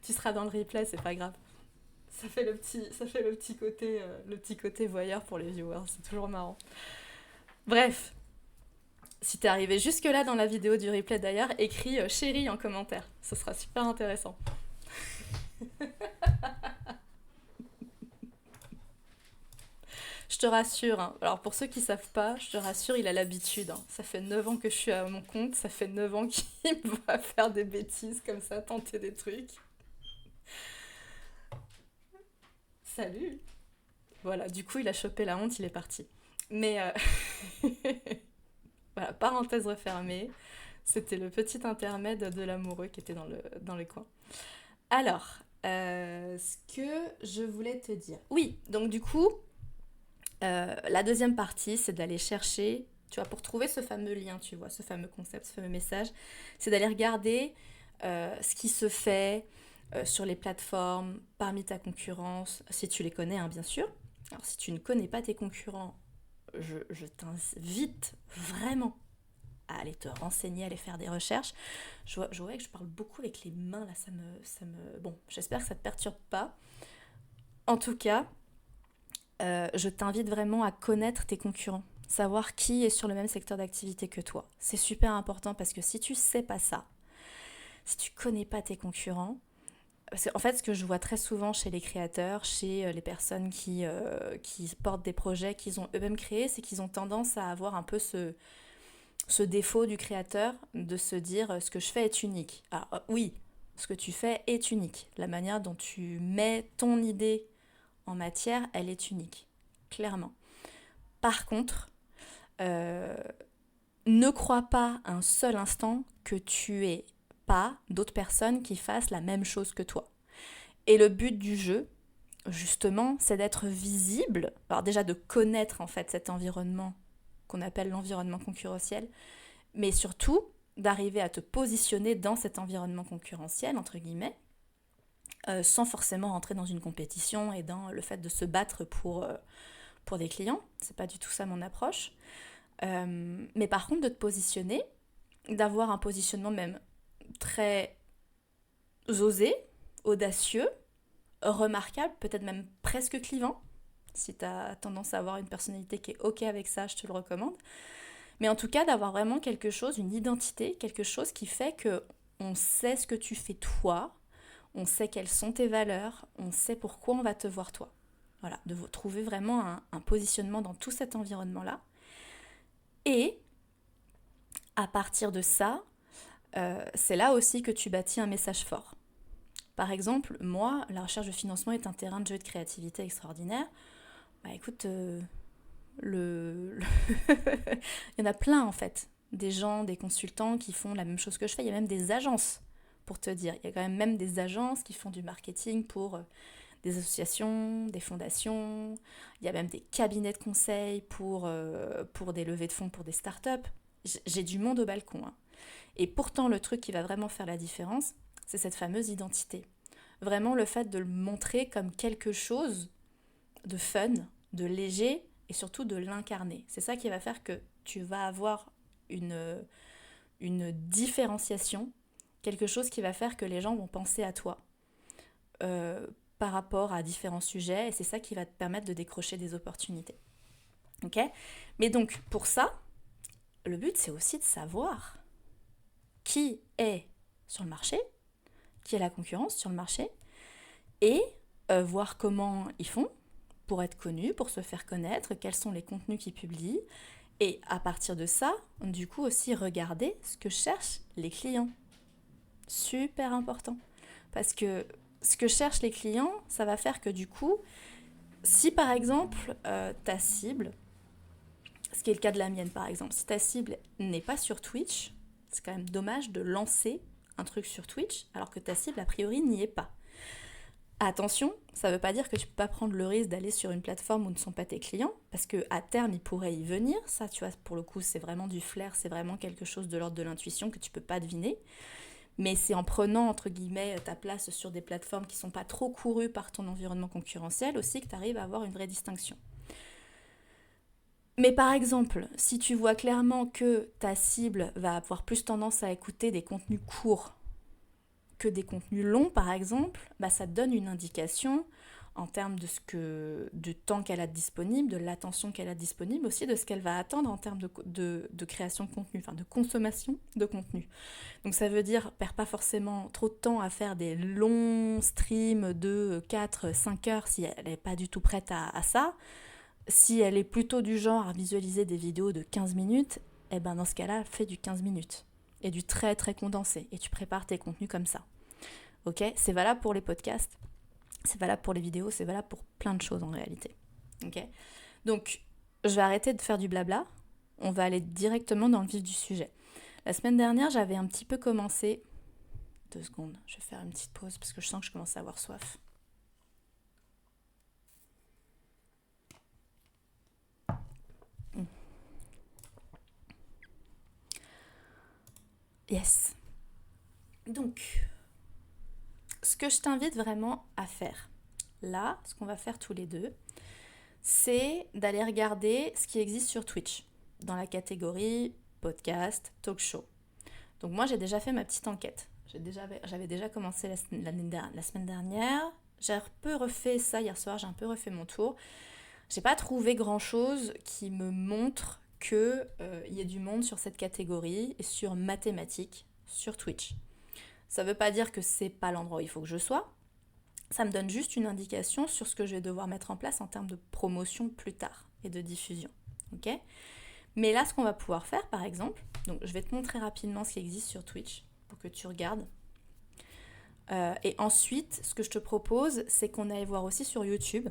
Tu seras dans le replay, c'est pas grave. Ça fait le petit côté voyeur pour les viewers, c'est toujours marrant. Bref, si t'es arrivé jusque là dans la vidéo du replay d'ailleurs, écris chéri en commentaire, ce sera super intéressant. Je te rassure, hein. Alors pour ceux qui savent pas, je te rassure, il a l'habitude. Hein. Ça fait 9 ans que je suis à mon compte, ça fait 9 ans qu'il me voit faire des bêtises comme ça, tenter des trucs. Salut. Voilà, du coup il a chopé la honte, il est parti. Mais voilà, parenthèse refermée, c'était le petit intermède de l'amoureux qui était dans le coin. Alors, ce que je voulais te dire. Oui, donc du coup, la deuxième partie, c'est d'aller chercher, tu vois, pour trouver ce fameux lien, tu vois, ce fameux concept, ce fameux message, c'est d'aller regarder ce qui se fait sur les plateformes, parmi ta concurrence, si tu les connais, hein, bien sûr. Alors si tu ne connais pas tes concurrents, je t'invite vraiment à aller te renseigner, à aller faire des recherches. Je vois que je parle beaucoup avec les mains, là, Bon, j'espère que ça ne te perturbe pas. En tout cas, je t'invite vraiment à connaître tes concurrents, savoir qui est sur le même secteur d'activité que toi. C'est super important parce que si tu sais pas ça, si tu connais pas tes concurrents, en fait, ce que je vois très souvent chez les créateurs, chez les personnes qui portent des projets qu'ils ont eux-mêmes créés, c'est qu'ils ont tendance à avoir un peu ce défaut du créateur de se dire ce que je fais est unique. Alors oui, ce que tu fais est unique. La manière dont tu mets ton idée en matière, elle est unique, clairement. Par contre, euh, ne crois pas un seul instant que tu aies pas d'autres personnes qui fassent la même chose que toi. Et le but du jeu, justement, c'est d'être visible. Alors déjà de connaître en fait cet environnement qu'on appelle l'environnement concurrentiel, mais surtout d'arriver à te positionner dans cet environnement concurrentiel, entre guillemets, sans forcément rentrer dans une compétition et dans le fait de se battre pour des clients. C'est pas du tout ça mon approche. Mais par contre, de te positionner, d'avoir un positionnement même très osé, audacieux, remarquable, peut-être même presque clivant. Si tu as tendance à avoir une personnalité qui est OK avec ça, je te le recommande. Mais en tout cas, d'avoir vraiment quelque chose, une identité, quelque chose qui fait que on sait ce que tu fais toi, on sait quelles sont tes valeurs, on sait pourquoi on va te voir toi. Voilà, de trouver vraiment un positionnement dans tout cet environnement-là. Et à partir de ça, c'est là aussi que tu bâtis un message fort. Par exemple, moi, la recherche de financement est un terrain de jeu et de créativité extraordinaire. Bah écoute, il y en a plein en fait. Des gens, des consultants qui font la même chose que je fais. Il y a même des agences, pour te dire. Il y a quand même des agences qui font du marketing pour des associations, des fondations. Il y a même des cabinets de conseil pour des levées de fonds pour des startups. J'ai du monde au balcon. Hein. Et pourtant, le truc qui va vraiment faire la différence, c'est cette fameuse identité. Vraiment le fait de le montrer comme quelque chose de fun, de léger et surtout de l'incarner. C'est ça qui va faire que tu vas avoir une différenciation, quelque chose qui va faire que les gens vont penser à toi par rapport à différents sujets et c'est ça qui va te permettre de décrocher des opportunités. Ok ? Mais donc pour ça, le but c'est aussi de savoir qui est sur le marché, qui est la concurrence sur le marché et voir comment ils font pour être connus, pour se faire connaître, quels sont les contenus qu'ils publient. Et à partir de ça, du coup aussi regarder ce que cherchent les clients. Super important. Parce que ce que cherchent les clients, ça va faire que du coup, si par exemple ta cible, ce qui est le cas de la mienne par exemple, si ta cible n'est pas sur Twitch, c'est quand même dommage de lancer un truc sur Twitch alors que ta cible a priori n'y est pas. Attention, ça ne veut pas dire que tu ne peux pas prendre le risque d'aller sur une plateforme où ne sont pas tes clients, parce qu'à terme, ils pourraient y venir. Ça, tu vois, pour le coup, c'est vraiment du flair, c'est vraiment quelque chose de l'ordre de l'intuition que tu ne peux pas deviner. Mais c'est en prenant, entre guillemets, ta place sur des plateformes qui ne sont pas trop courues par ton environnement concurrentiel aussi que tu arrives à avoir une vraie distinction. Mais par exemple, si tu vois clairement que ta cible va avoir plus tendance à écouter des contenus courts, que des contenus longs par exemple, bah, ça te donne une indication en termes du temps qu'elle a disponible, de l'attention qu'elle a disponible, aussi de ce qu'elle va attendre en termes de création de contenu, enfin de consommation de contenu. Donc ça veut dire, perds pas forcément trop de temps à faire des longs streams de 4-5 heures si elle n'est pas du tout prête à ça. Si elle est plutôt du genre à visualiser des vidéos de 15 minutes, eh ben dans ce cas-là, fais du 15 minutes et du très très condensé et tu prépares tes contenus comme ça. Ok ? C'est valable pour les podcasts, c'est valable pour les vidéos, c'est valable pour plein de choses en réalité. Ok ? Donc, je vais arrêter de faire du blabla, on va aller directement dans le vif du sujet. La semaine dernière, j'avais un petit peu commencé... 2 secondes, je vais faire une petite pause parce que je sens que je commence à avoir soif. Yes. Donc, ce que je t'invite vraiment à faire, là, ce qu'on va faire tous les deux, c'est d'aller regarder ce qui existe sur Twitch, dans la catégorie podcast, talk show. Donc moi, j'ai déjà fait ma petite enquête. J'avais déjà commencé la semaine dernière. J'ai un peu refait ça hier soir, j'ai un peu refait mon tour. J'ai pas trouvé grand-chose qui me montre qu'il y ait du monde sur cette catégorie et sur mathématiques sur Twitch. Ça veut pas dire que c'est pas l'endroit où il faut que je sois. Ça me donne juste une indication sur ce que je vais devoir mettre en place en termes de promotion plus tard et de diffusion. Ok ? Mais là, ce qu'on va pouvoir faire, par exemple, donc je vais te montrer rapidement ce qui existe sur Twitch pour que tu regardes. Et ensuite, ce que je te propose, c'est qu'on aille voir aussi sur YouTube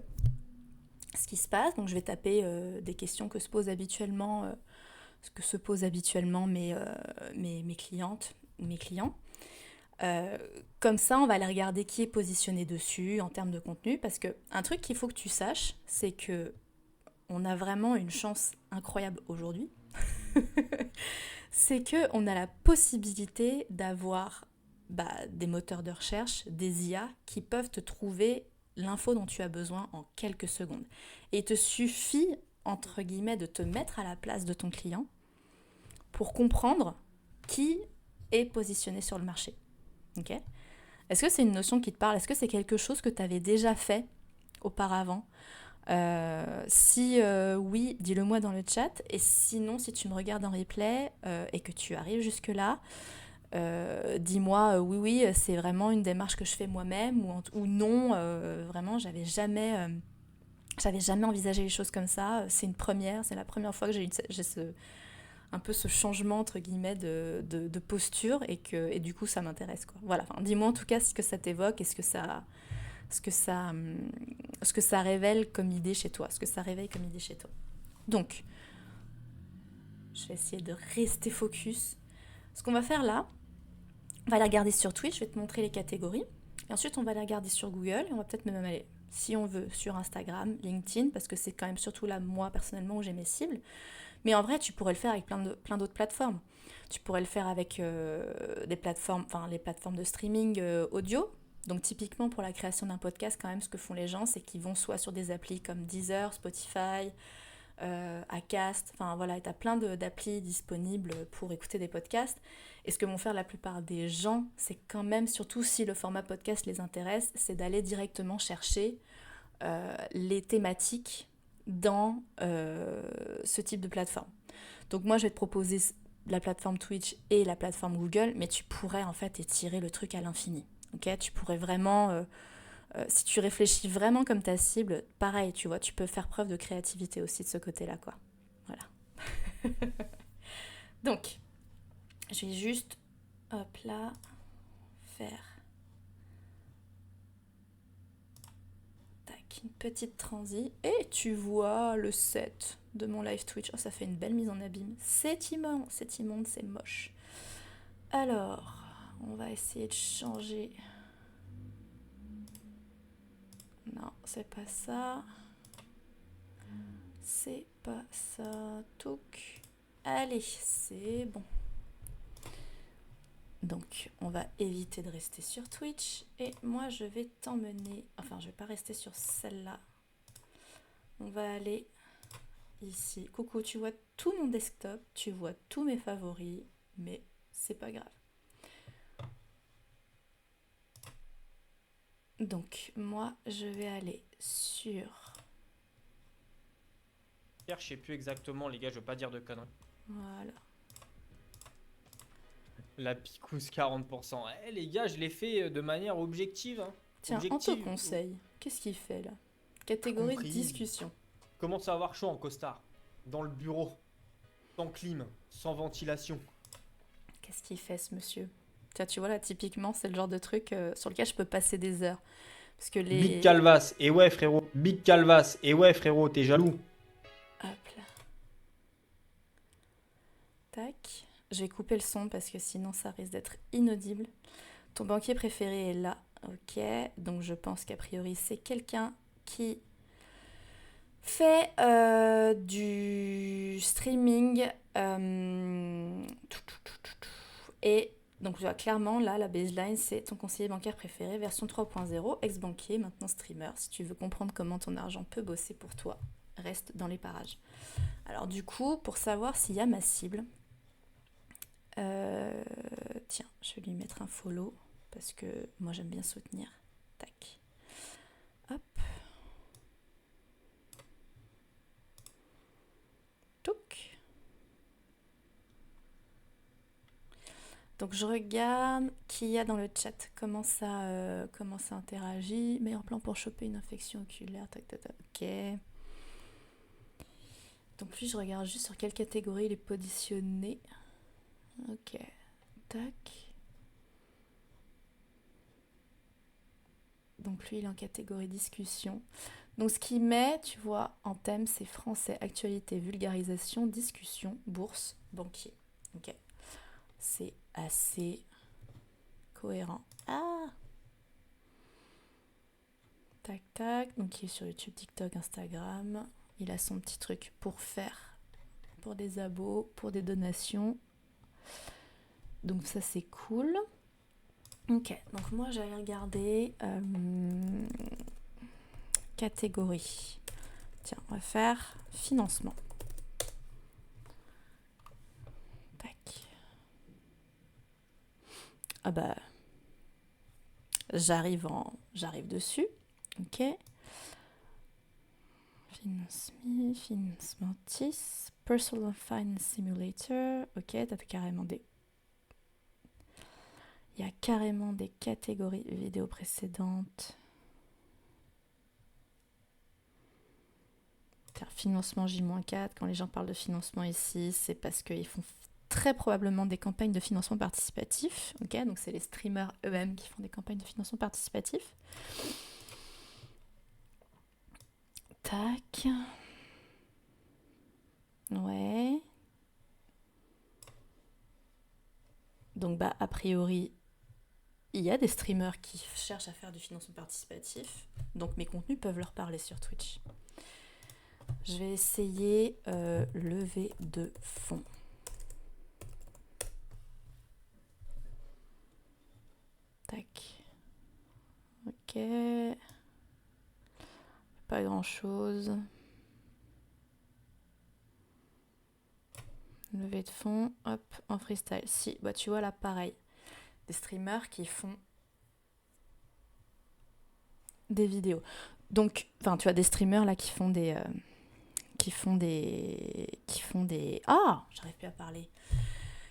ce qui se passe. Donc je vais taper des questions que se posent habituellement, mes clientes ou mes clients. Comme ça, on va aller regarder qui est positionné dessus en termes de contenu. Parce qu'un truc qu'il faut que tu saches, c'est que on a vraiment une chance incroyable aujourd'hui. C'est qu'on a la possibilité d'avoir des moteurs de recherche, des IA qui peuvent te trouver l'info dont tu as besoin en quelques secondes. Et il te suffit, entre guillemets, de te mettre à la place de ton client pour comprendre qui est positionné sur le marché. Ok ? Est-ce que c'est une notion qui te parle ? Est-ce que c'est quelque chose que tu avais déjà fait auparavant ? Si oui, dis-le moi dans le chat. Et sinon, si tu me regardes en replay et que tu arrives jusque-là, dis-moi oui, c'est vraiment une démarche que je fais moi-même ou non, vraiment, j'avais jamais envisagé les choses comme ça. C'est une première, c'est la première fois que j'ai un peu ce changement entre guillemets de posture et du coup ça m'intéresse quoi. Voilà, enfin, dis-moi en tout cas ce que ça t'évoque et ce que ça révèle comme idée chez toi, ce que ça réveille comme idée chez toi. Donc, je vais essayer de rester focus. Ce qu'on va faire là, on va la regarder sur Twitch, je vais te montrer les catégories. Et ensuite, on va la regarder sur Google et on va peut-être même aller, si on veut, sur Instagram, LinkedIn, parce que c'est quand même surtout là, moi, personnellement, où j'ai mes cibles. Mais en vrai, tu pourrais le faire avec plein d'autres plateformes. Tu pourrais le faire avec les plateformes de streaming audio. Donc typiquement pour la création d'un podcast, quand même, ce que font les gens, c'est qu'ils vont soit sur des applis comme Deezer, Spotify, Acast, enfin voilà, tu as plein d'applis disponibles pour écouter des podcasts. Et ce que vont faire la plupart des gens, c'est quand même, surtout si le format podcast les intéresse, c'est d'aller directement chercher les thématiques dans ce type de plateforme. Donc moi, je vais te proposer la plateforme Twitch et la plateforme Google, mais tu pourrais en fait étirer le truc à l'infini. Okay ? Tu pourrais vraiment, si tu réfléchis vraiment comme ta cible, pareil, tu vois, tu peux faire preuve de créativité aussi de ce côté-là, quoi. Voilà. Donc, je vais juste, hop là, faire une petite transi. Et tu vois le set de mon live Twitch. Oh, ça fait une belle mise en abîme. C'est immonde, c'est moche. Alors, on va essayer de changer. Non, c'est pas ça. C'est pas ça. Touc. Allez, c'est bon. Donc, on va éviter de rester sur Twitch. Et moi, je vais t'emmener... Enfin, je vais pas rester sur celle-là. On va aller ici. Coucou, tu vois tout mon desktop. Tu vois tous mes favoris. Mais c'est pas grave. Donc, moi, je vais aller sur... Je sais plus exactement, les gars, je veux pas dire de conneries. Voilà. La Picousse 40%. Eh les gars, je l'ai fait de manière objective. Hein. Tiens, objective. on te conseille. Qu'est-ce qu'il fait là ? Catégorie de discussion. Commence à avoir chaud en costard. Dans le bureau. Sans clim. Sans ventilation. Qu'est-ce qu'il fait ce monsieur ? Tiens, tu vois là, typiquement, c'est le genre de truc sur lequel je peux passer des heures. Parce que les... Big Calvas. Et ouais, frérot. Big Calvas. Et ouais, frérot, t'es jaloux. Hop là. Tac. Je vais couper le son parce que sinon ça risque d'être inaudible. Ton banquier préféré est là. Ok. Donc je pense qu'a priori c'est quelqu'un qui fait du streaming. Et donc tu vois, clairement là la baseline c'est ton conseiller bancaire préféré version 3.0, ex-banquier, maintenant streamer. Si tu veux comprendre comment ton argent peut bosser pour toi, reste dans les parages. Alors du coup, pour savoir s'il y a ma cible, tiens, je vais lui mettre un follow parce que moi j'aime bien soutenir. Tac. Hop. Touc. Donc je regarde qui y a dans le chat, comment ça interagit. Meilleur plan pour choper une infection oculaire, tac, tac, tac. Ok. Donc lui, je regarde juste sur quelle catégorie il est positionné. Ok. Tac. Donc lui, il est en catégorie discussion. Donc ce qu'il met, tu vois, en thème, c'est français, actualité, vulgarisation, discussion, bourse, banquier. Ok. C'est assez cohérent. Ah! Tac, tac. Donc il est sur YouTube, TikTok, Instagram. Il a son petit truc pour faire, pour des abos, pour des donations. Donc ça, c'est cool. Ok, donc moi, j'allais regarder catégorie. Tiens, on va faire financement. Tac. Ah bah, j'arrive dessus. Ok. Financementis, Personal Finance Simulator. Ok, t'as carrément des... Il y a carrément des catégories vidéo précédentes. Financement J-4, quand les gens parlent de financement ici, c'est parce qu'ils font très probablement des campagnes de financement participatif. Ok, donc c'est les streamers eux-mêmes qui font des campagnes de financement participatif. Tac. Ouais. Donc bah a priori, il y a des streamers qui cherchent à faire du financement participatif. Donc mes contenus peuvent leur parler sur Twitch. Je vais essayer levée de fonds. Tac. Ok. Pas grand chose. Levée de fonds, hop, en freestyle. Si, bah tu vois là, pareil. Des streamers qui font des vidéos. Donc, enfin, tu as des streamers là qui font des... Ah, j'arrive plus à parler.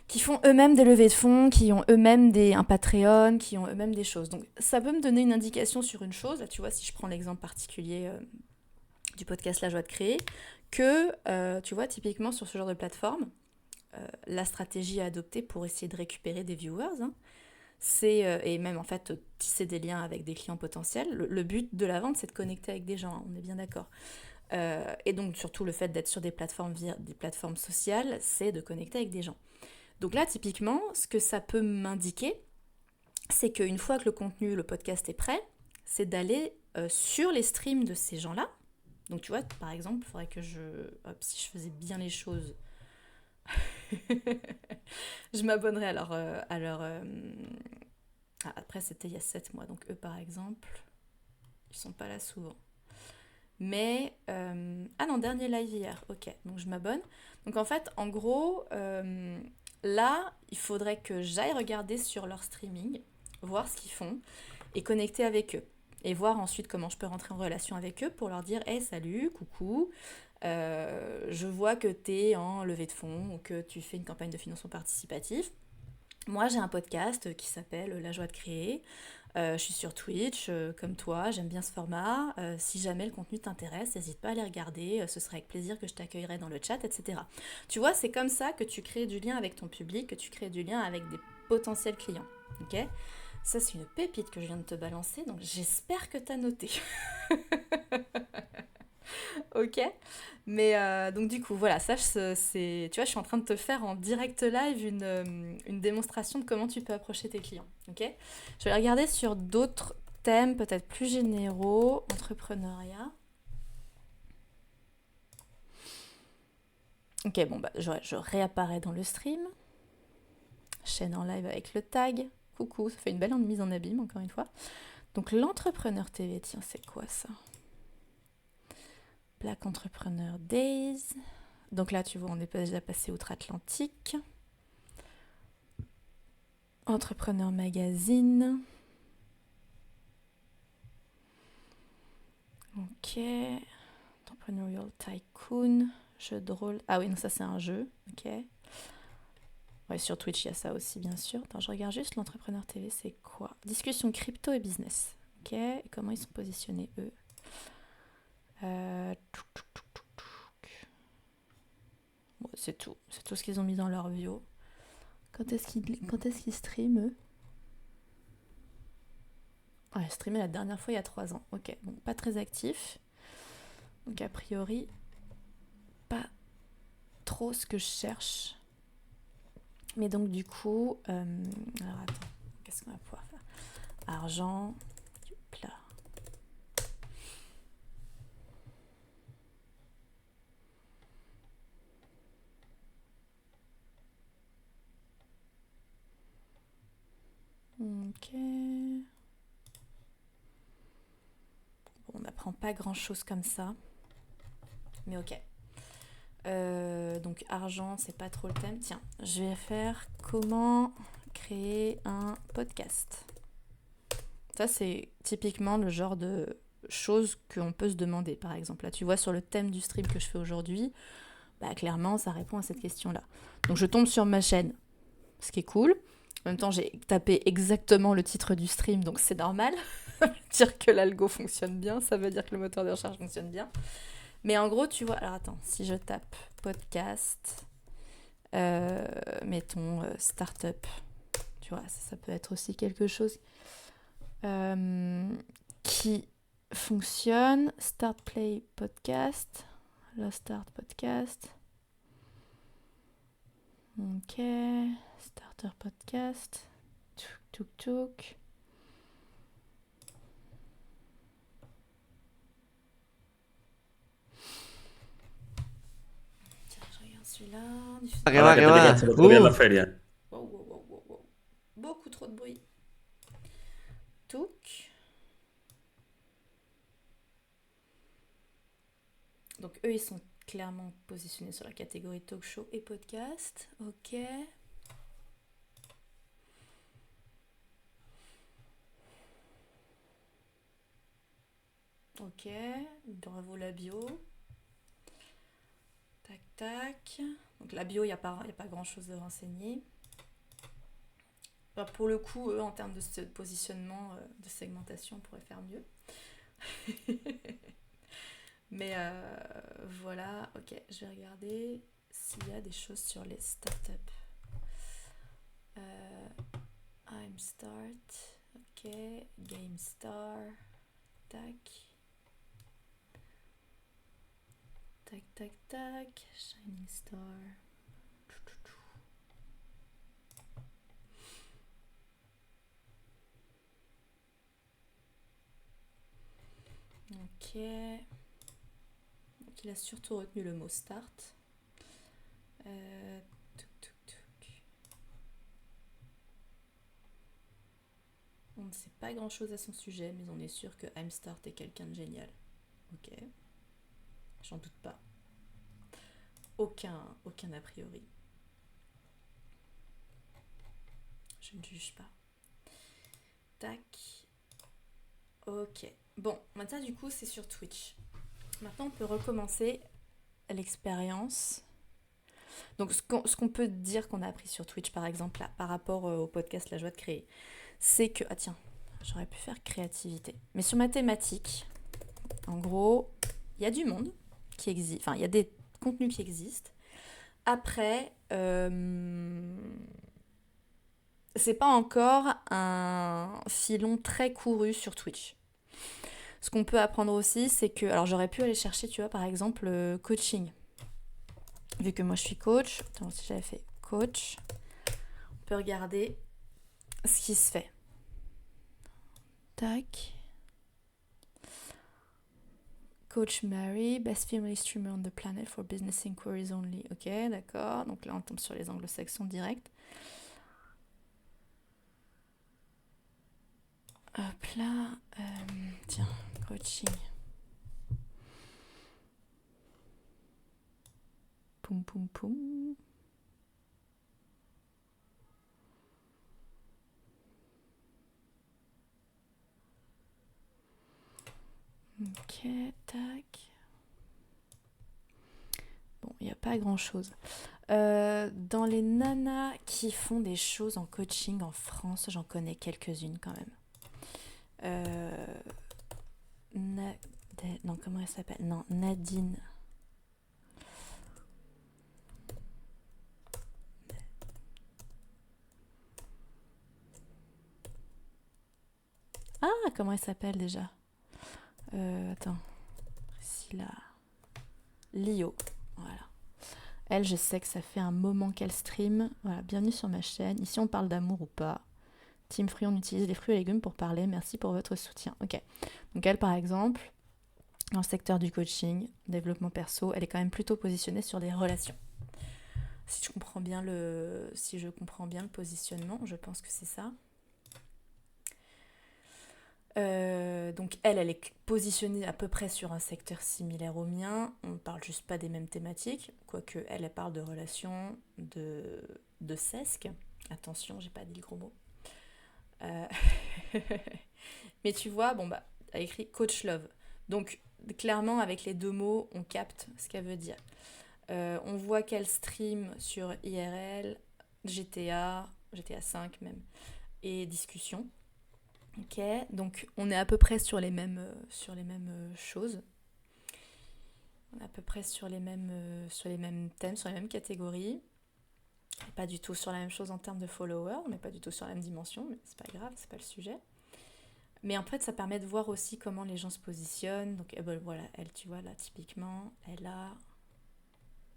Qui font eux-mêmes des levées de fonds, qui ont eux-mêmes un Patreon, qui ont eux-mêmes des choses. Donc, ça peut me donner une indication sur une chose. Là, tu vois, si je prends l'exemple particulier du podcast La Joie de Créer, que, tu vois, typiquement sur ce genre de plateforme, la stratégie à adopter pour essayer de récupérer des viewers, hein, c'est, et même en fait tisser des liens avec des clients potentiels. Le but de la vente, c'est de connecter avec des gens, hein, on est bien d'accord. Et donc surtout le fait d'être sur des plateformes sociales, c'est de connecter avec des gens. Donc là, typiquement, ce que ça peut m'indiquer, c'est qu'une fois que le contenu, le podcast est prêt, c'est d'aller sur les streams de ces gens-là. Donc tu vois, par exemple, il faudrait que si je faisais bien les choses, je m'abonnerais à leur... après, c'était il y a 7 mois, donc eux, par exemple, ils sont pas là souvent. Mais... ah non, dernier live hier, ok, donc je m'abonne. Donc en fait, en gros, là, il faudrait que j'aille regarder sur leur streaming, voir ce qu'ils font, et connecter avec eux. Et voir ensuite comment je peux rentrer en relation avec eux pour leur dire « Hey, salut, coucou, je vois que tu es en levée de fonds ou que tu fais une campagne de financement participatif. Moi, j'ai un podcast qui s'appelle La Joie de Créer. Je suis sur Twitch, comme toi, j'aime bien ce format. Si jamais le contenu t'intéresse, n'hésite pas à aller regarder. Ce sera avec plaisir que je t'accueillerai dans le chat, etc. » Tu vois, c'est comme ça que tu crées du lien avec ton public, que tu crées du lien avec des potentiels clients. Ok ? Ça, c'est une pépite que je viens de te balancer, donc j'espère que tu as noté. Ok, mais donc du coup voilà, ça c'est, tu vois, je suis en train de te faire en direct live une démonstration de comment tu peux approcher tes clients. Ok, je vais regarder sur d'autres thèmes peut-être plus généraux, entrepreneuriat. Ok, bon bah je réapparais dans le stream, chaîne en live avec le tag. Coucou, ça fait une belle mise en abîme encore une fois. Donc l'entrepreneur TV, tiens, c'est quoi ça ? Black Entrepreneur Days. Donc là, tu vois, on est déjà passé outre-Atlantique. Entrepreneur Magazine. Ok. Entrepreneurial Tycoon. Jeu de rôle. Ah oui, non, ça c'est un jeu. Ok. Ouais, sur Twitch, il y a ça aussi, bien sûr. Attends, je regarde juste l'Entrepreneur TV, c'est quoi? Discussion crypto et business. Ok. Et comment ils sont positionnés, eux? Bon, c'est tout. C'est tout ce qu'ils ont mis dans leur bio. Quand est-ce qu'ils streament, eux? Ouais, streamé la dernière fois il y a 3 ans. Ok, donc pas très actif. Donc a priori, pas trop ce que je cherche. Mais donc du coup, alors attends, qu'est-ce qu'on va pouvoir faire? Argent, plat. Ok. Bon, on n'apprend pas grand-chose comme ça. Mais ok. Donc argent, c'est pas trop le thème. Tiens, je vais faire comment créer un podcast. Ça, c'est typiquement le genre de choses qu'on peut se demander. Par exemple, là, tu vois, sur le thème du stream que je fais aujourd'hui, bah, clairement, ça répond à cette question-là. Donc, je tombe sur ma chaîne, ce qui est cool. En même temps, j'ai tapé exactement le titre du stream, donc c'est normal. Ça veut dire que l'algo fonctionne bien, ça veut dire que le moteur de recherche fonctionne bien. Mais en gros, tu vois... Alors, attends, si je tape podcast, mettons startup, tu vois, ça peut être aussi quelque chose... qui fonctionne. Start Play Podcast. La Start Podcast. Ok. Starter Podcast. Touk touk. Tiens, je regarde celui-là. Guarda che te piace trovi alla feria. Wow, wow, wow, wow, wow. Beaucoup trop de bruit. Touk. Donc eux, ils sont clairement positionnés sur la catégorie talk show et podcast. Ok. Ok. Bravo la bio. Tac, tac. Donc la bio, il n'y a pas grand-chose de renseigné. Bah, pour le coup, eux, en termes de positionnement, de segmentation, on pourrait faire mieux. Mais voilà, ok, je vais regarder s'il y a des choses sur les startups. I'm Start, ok, GameStar, tac. Tac, tac, tac, Shining Star. Ok. Donc il a surtout retenu le mot start. Tuc, tuc, tuc. On ne sait pas grand chose à son sujet, mais on est sûr que I'm Start est quelqu'un de génial. Ok. J'en doute pas. Aucun a priori. Je ne juge pas. Tac. Ok. Bon, maintenant du coup c'est sur Twitch. Maintenant on peut recommencer l'expérience. Donc ce qu'on peut dire qu'on a appris sur Twitch par exemple là, par rapport au podcast La Joie de Créer, c'est que... Ah tiens, j'aurais pu faire créativité. Mais sur ma thématique, en gros, il y a du monde qui existe, enfin il y a des contenus qui existent. Après, c'est pas encore un filon très couru sur Twitch. Ce qu'on peut apprendre aussi, c'est que... Alors j'aurais pu aller chercher, tu vois, par exemple, coaching. Vu que moi je suis coach, attends, si j'avais fait coach, on peut regarder ce qui se fait. Tac. Coach Mary, best female streamer on the planet for business inquiries only. Ok, d'accord. Donc là, on tombe sur les anglo-saxons direct. Hop là. Tiens, coaching. Poum, poum, poum. Ok, tac. Bon, il n'y a pas grand-chose. Dans les nanas qui font des choses en coaching en France, j'en connais quelques-unes quand même. Non, comment elle s'appelle? Non, Nadine. Ah, comment elle s'appelle déjà? Attends. Priscilla. Lio. Voilà. Elle, je sais que ça fait un moment qu'elle stream. Voilà, bienvenue sur ma chaîne. Ici, on parle d'amour ou pas. Team Fruit, on utilise les fruits et légumes pour parler. Merci pour votre soutien. Ok. Donc elle, par exemple, dans le secteur du coaching, développement perso, elle est quand même plutôt positionnée sur des relations. Si je comprends bien le positionnement, je pense que c'est ça. Donc elle est positionnée à peu près sur un secteur similaire au mien. On ne parle juste pas des mêmes thématiques, quoique elle parle de relations, de sesque. Attention, j'ai pas dit le gros mot. Mais tu vois, elle a écrit Coach Love. Donc clairement, avec les deux mots, on capte ce qu'elle veut dire. On voit qu'elle stream sur IRL, GTA 5 même, et discussion. Ok, donc on est à peu près sur les mêmes choses. On est à peu près sur les mêmes thèmes, sur les mêmes catégories. Pas du tout sur la même chose en termes de followers, on n'est pas du tout sur la même dimension, mais c'est pas grave, c'est pas le sujet. Mais en fait, ça permet de voir aussi comment les gens se positionnent. Donc voilà, elle, tu vois, là, typiquement, elle a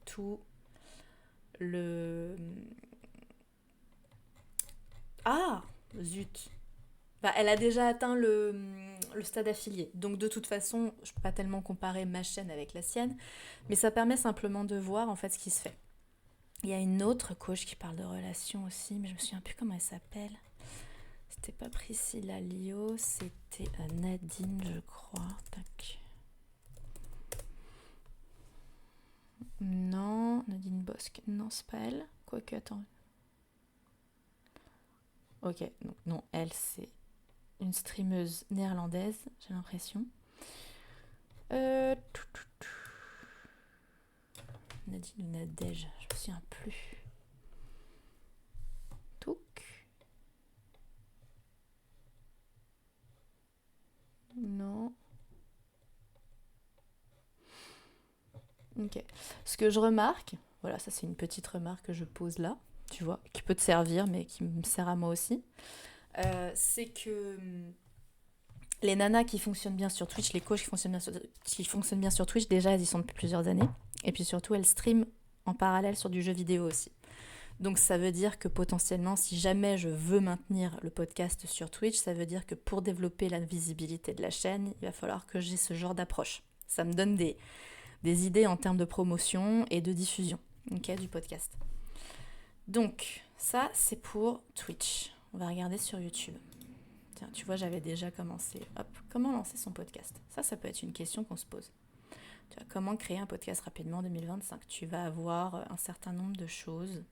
tout le... Ah, zut. Elle a déjà atteint le stade affilié. Donc de toute façon, je ne peux pas tellement comparer ma chaîne avec la sienne, mais ça permet simplement de voir en fait ce qui se fait. Il y a une autre coach qui parle de relations aussi, mais je me souviens plus comment elle s'appelle. C'était pas Priscilla Lio, c'était Nadine, je crois. Tac. Non, Nadine Bosque. Non, c'est pas elle. Quoique, attends. Ok, donc non, elle, c'est une streameuse néerlandaise, j'ai l'impression. Nadine ou Nadège, je me souviens plus. Touc. Non. Ok. Ce que je remarque, voilà, ça c'est une petite remarque que je pose là, tu vois, qui peut te servir, mais qui me sert à moi aussi. C'est que les nanas qui fonctionnent bien sur Twitch, les coachs qui fonctionnent bien sur Twitch, déjà elles y sont depuis plusieurs années. Et puis surtout, elles streament en parallèle sur du jeu vidéo aussi. Donc ça veut dire que potentiellement, si jamais je veux maintenir le podcast sur Twitch, ça veut dire que pour développer la visibilité de la chaîne, il va falloir que j'ai ce genre d'approche. Ça me donne des idées en termes de promotion et de diffusion, okay, du podcast. Donc ça, c'est pour Twitch. On va regarder sur YouTube. Tiens, tu vois, j'avais déjà commencé. Hop, comment lancer son podcast? Ça peut être une question qu'on se pose. Tu vois, comment créer un podcast rapidement en 2025? Tu vas avoir un certain nombre de choses.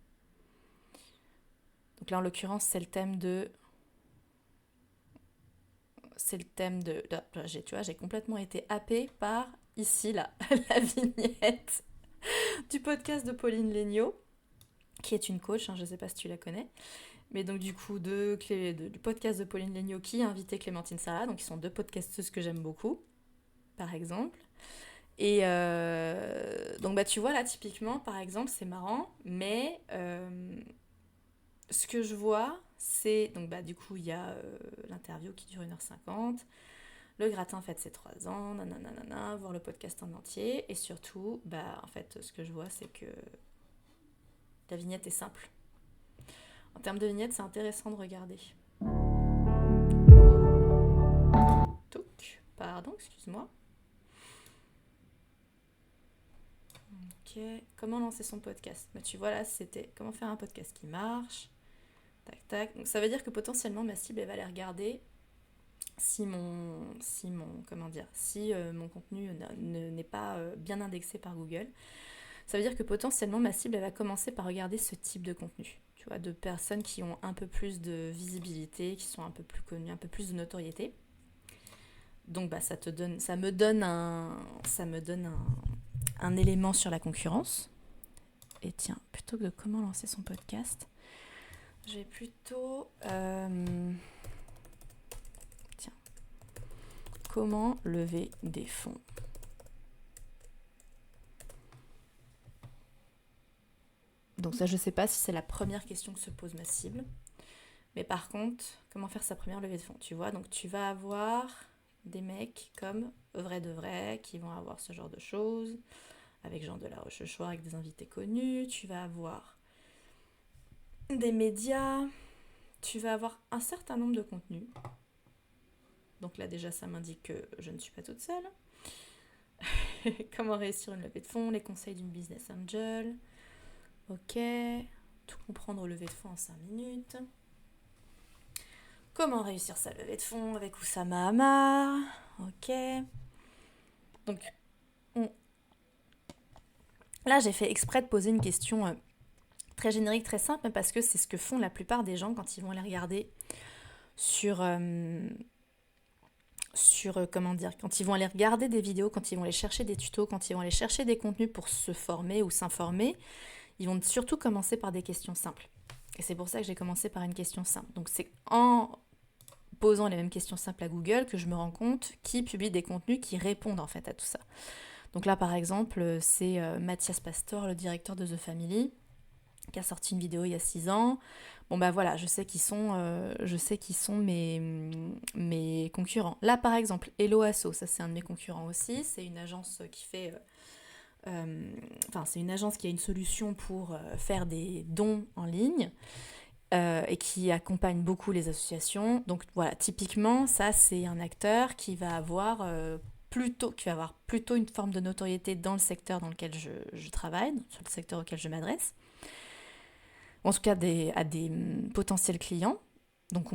Donc là, en l'occurrence, c'est le thème de... Là, tu vois, j'ai complètement été happée par, ici, là, la vignette du podcast de Pauline Léniaud, qui est une coach, je ne sais pas si tu la connais. Mais donc du coup, du podcast de Pauline Léniaud qui a invité Clémentine Sarlat, donc ils sont deux podcasteuses que j'aime beaucoup, par exemple. Et donc tu vois là, typiquement, par exemple, c'est marrant, mais ce que je vois, c'est, donc du coup, il y a l'interview qui dure 1h50, le gratin en fait c'est 3 ans, nanana, voir le podcast en entier, et surtout, en fait, ce que je vois, c'est que la vignette est simple. En termes de vignette, c'est intéressant de regarder. Touc, pardon, excuse-moi. Ok, comment lancer son podcast? Tu vois là, c'était comment faire un podcast qui marche. Tac, tac. Donc ça veut dire que potentiellement ma cible, elle va aller regarder si mon contenu n'est pas bien indexé par Google. Ça veut dire que potentiellement, ma cible, elle va commencer par regarder ce type de contenu. Tu vois, de personnes qui ont un peu plus de visibilité, qui sont un peu plus connues, un peu plus de notoriété. Donc, bah, ça me donne un élément sur la concurrence. Et tiens, plutôt que de comment lancer son podcast, je vais plutôt... Tiens. Comment lever des fonds. Donc ça, je ne sais pas si c'est la première question que se pose ma cible. Mais par contre, comment faire sa première levée de fonds, tu vois? Donc tu vas avoir des mecs comme Vrai de Vrai qui vont avoir ce genre de choses, avec Jean de la Rochechouart, avec des invités connus. Tu vas avoir des médias. Tu vas avoir un certain nombre de contenus. Donc là déjà, ça m'indique que je ne suis pas toute seule. Comment réussir une levée de fonds, les conseils d'une business angel. Ok, tout comprendre au levée de fonds en 5 minutes. Comment réussir sa levée de fonds avec Oussama Hamar. Ok. Donc, là, j'ai fait exprès de poser une question très générique, très simple, parce que c'est ce que font la plupart des gens quand ils vont aller regarder comment dire, quand ils vont aller regarder des vidéos, quand ils vont aller chercher des tutos, quand ils vont aller chercher des contenus pour se former ou s'informer. Ils vont surtout commencer par des questions simples. Et c'est pour ça que j'ai commencé par une question simple. Donc c'est en posant les mêmes questions simples à Google que je me rends compte qui publie des contenus qui répondent en fait à tout ça. Donc là par exemple, c'est Mathias Pastor, le directeur de The Family, qui a sorti une vidéo il y a 6 ans. Bon bah voilà, je sais qui sont mes concurrents. Là par exemple, Hello Asso, ça c'est un de mes concurrents aussi. C'est une agence qui fait... c'est une agence qui a une solution pour faire des dons en ligne et qui accompagne beaucoup les associations. Donc voilà, typiquement, ça c'est un acteur qui va avoir plutôt une forme de notoriété dans le secteur dans lequel je travaille, sur le secteur auquel je m'adresse. En tout cas à des potentiels clients. Donc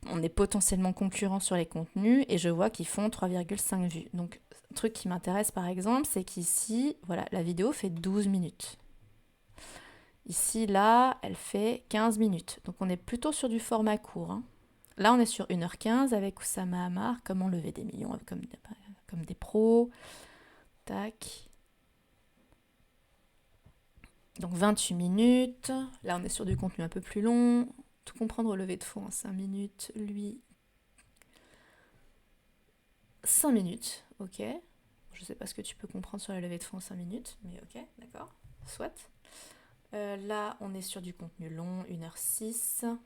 on est potentiellement concurrents sur les contenus et je vois qu'ils font 3,5 vues. Donc un truc qui m'intéresse par exemple, c'est qu'ici, voilà, la vidéo fait 12 minutes. Ici, là, elle fait 15 minutes. Donc on est plutôt sur du format court. Hein. Là, on est sur 1h15 avec Oussama Hamar, comment lever des millions comme des pros. Tac. Donc 28 minutes. Là, on est sur du contenu un peu plus long. Tout comprendre au lever de fonds en 5 minutes. Lui, 5 minutes. Ok. Je sais pas ce que tu peux comprendre sur la levée de fonds en 5 minutes, mais ok, d'accord. Soit. Là, on est sur du contenu long, 1h06.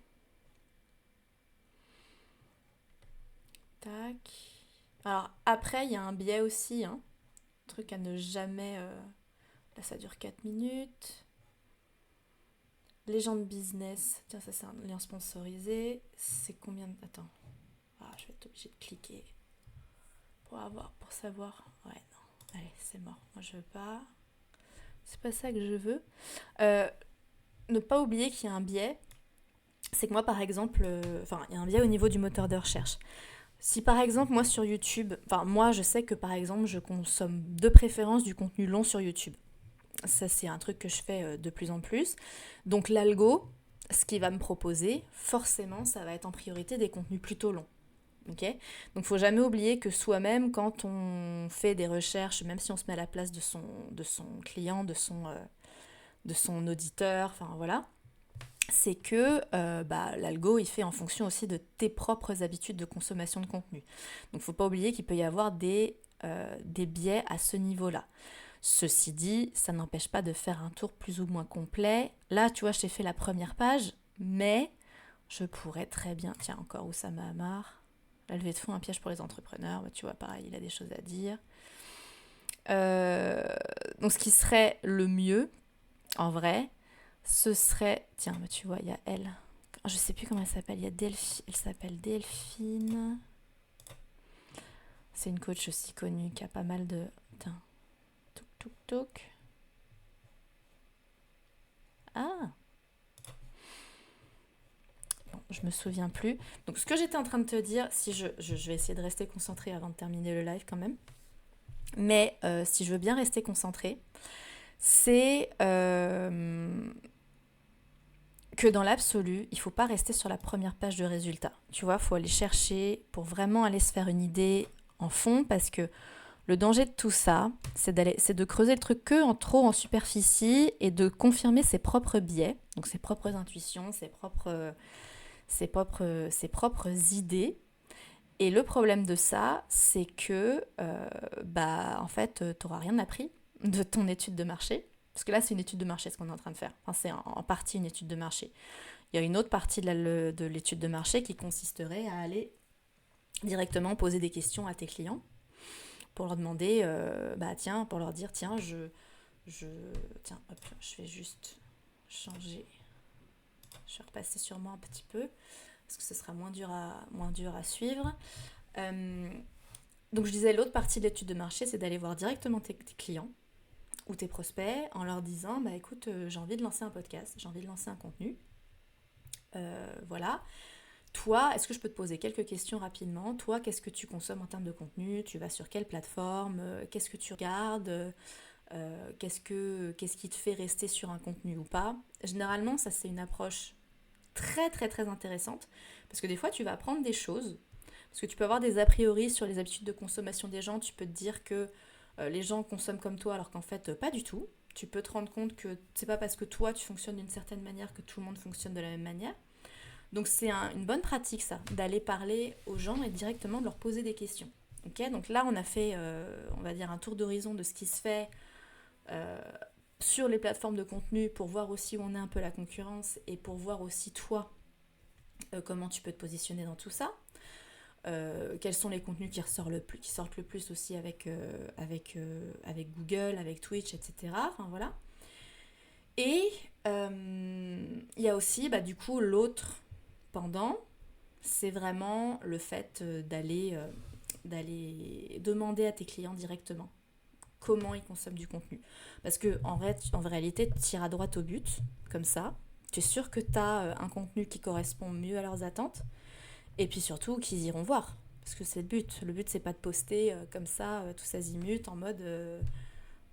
Tac. Alors, après, il y a un biais aussi. Hein. Truc à ne jamais... Là, ça dure 4 minutes. Les gens de business. Tiens, ça, c'est un lien sponsorisé. C'est combien de... Attends. Ah, je vais être obligée de cliquer. Pour savoir. Ouais, non. Allez, c'est mort. Moi, je veux pas. C'est pas ça que je veux. Ne pas oublier qu'il y a un biais. C'est que moi, par exemple... il y a un biais au niveau du moteur de recherche. Si par exemple, moi sur YouTube, moi je sais que par exemple, je consomme de préférence du contenu long sur YouTube. Ça, c'est un truc que je fais de plus en plus. Donc l'algo, ce qu'il va me proposer, forcément, ça va être en priorité des contenus plutôt longs. Okay ? Donc il ne faut jamais oublier que soi-même, quand on fait des recherches, même si on se met à la place de son client, de son auditeur, voilà, c'est que l'algo, il fait en fonction aussi de tes propres habitudes de consommation de contenu. Donc, il ne faut pas oublier qu'il peut y avoir des biais à ce niveau-là. Ceci dit, ça n'empêche pas de faire un tour plus ou moins complet. Là, tu vois, je t'ai fait la première page, mais je pourrais très bien... Tiens, encore Oussama Hamar. La levée de fonds, un piège pour les entrepreneurs. Tu vois, pareil, il a des choses à dire. Donc, ce qui serait le mieux, en vrai... Ce serait... Tiens, tu vois, il y a elle. Je sais plus comment elle s'appelle. Il y a Delphine. Elle s'appelle Delphine. C'est une coach aussi connue qui a pas mal de... Tiens. Touk. Ah. Bon, je me souviens plus. Donc, ce que j'étais en train de te dire, si je vais essayer de rester concentrée avant de terminer le live quand même. Mais si je veux bien rester concentrée, c'est que dans l'absolu, il ne faut pas rester sur la première page de résultats. Tu vois, il faut aller chercher pour vraiment aller se faire une idée en fond, parce que le danger de tout ça, c'est de creuser le truc que trop en superficie et de confirmer ses propres biais, donc ses propres intuitions, ses propres idées. Et le problème de ça, c'est que en fait, tu n'auras rien appris de ton étude de marché. Parce que là, c'est une étude de marché ce qu'on est en train de faire. Enfin, c'est en partie une étude de marché. Il y a une autre partie de l'étude de marché qui consisterait à aller directement poser des questions à tes clients pour leur demander, pour leur dire, tiens, tiens, hop, je vais juste changer. Je vais repasser sur moi un petit peu, parce que ce sera moins dur à suivre. Donc je disais, l'autre partie de l'étude de marché, c'est d'aller voir directement tes clients ou tes prospects en leur disant, écoute, j'ai envie de lancer un podcast, j'ai envie de lancer un contenu. Voilà. Toi, est-ce que je peux te poser quelques questions rapidement ? Toi, qu'est-ce que tu consommes en termes de contenu ? Tu vas sur quelle plateforme ? Qu'est-ce que tu regardes ? Qu'est-ce qui te fait rester sur un contenu ou pas ? Généralement, ça c'est une approche très très très intéressante, parce que des fois tu vas apprendre des choses, parce que tu peux avoir des a priori sur les habitudes de consommation des gens. Tu peux te dire que les gens consomment comme toi, alors qu'en fait pas du tout. Tu peux te rendre compte que c'est pas parce que toi tu fonctionnes d'une certaine manière que tout le monde fonctionne de la même manière. Donc c'est une bonne pratique ça, d'aller parler aux gens et directement de leur poser des questions. Okay, donc là on a fait on va dire un tour d'horizon de ce qui se fait sur les plateformes de contenu, pour voir aussi où on est un peu la concurrence, et pour voir aussi toi comment tu peux te positionner dans tout ça. Quels sont les contenus qui sortent le plus aussi avec Google, avec Twitch, etc. Enfin voilà. Et il y a aussi du coup l'autre pendant, c'est vraiment le fait d'aller demander à tes clients directement comment ils consomment du contenu. Parce que en réalité, tu iras droit au but, comme ça. Tu es sûr que tu as un contenu qui correspond mieux à leurs attentes, et puis surtout qu'ils iront voir. Parce que c'est le but. Le but, c'est pas de poster comme ça, tous azimuts, en mode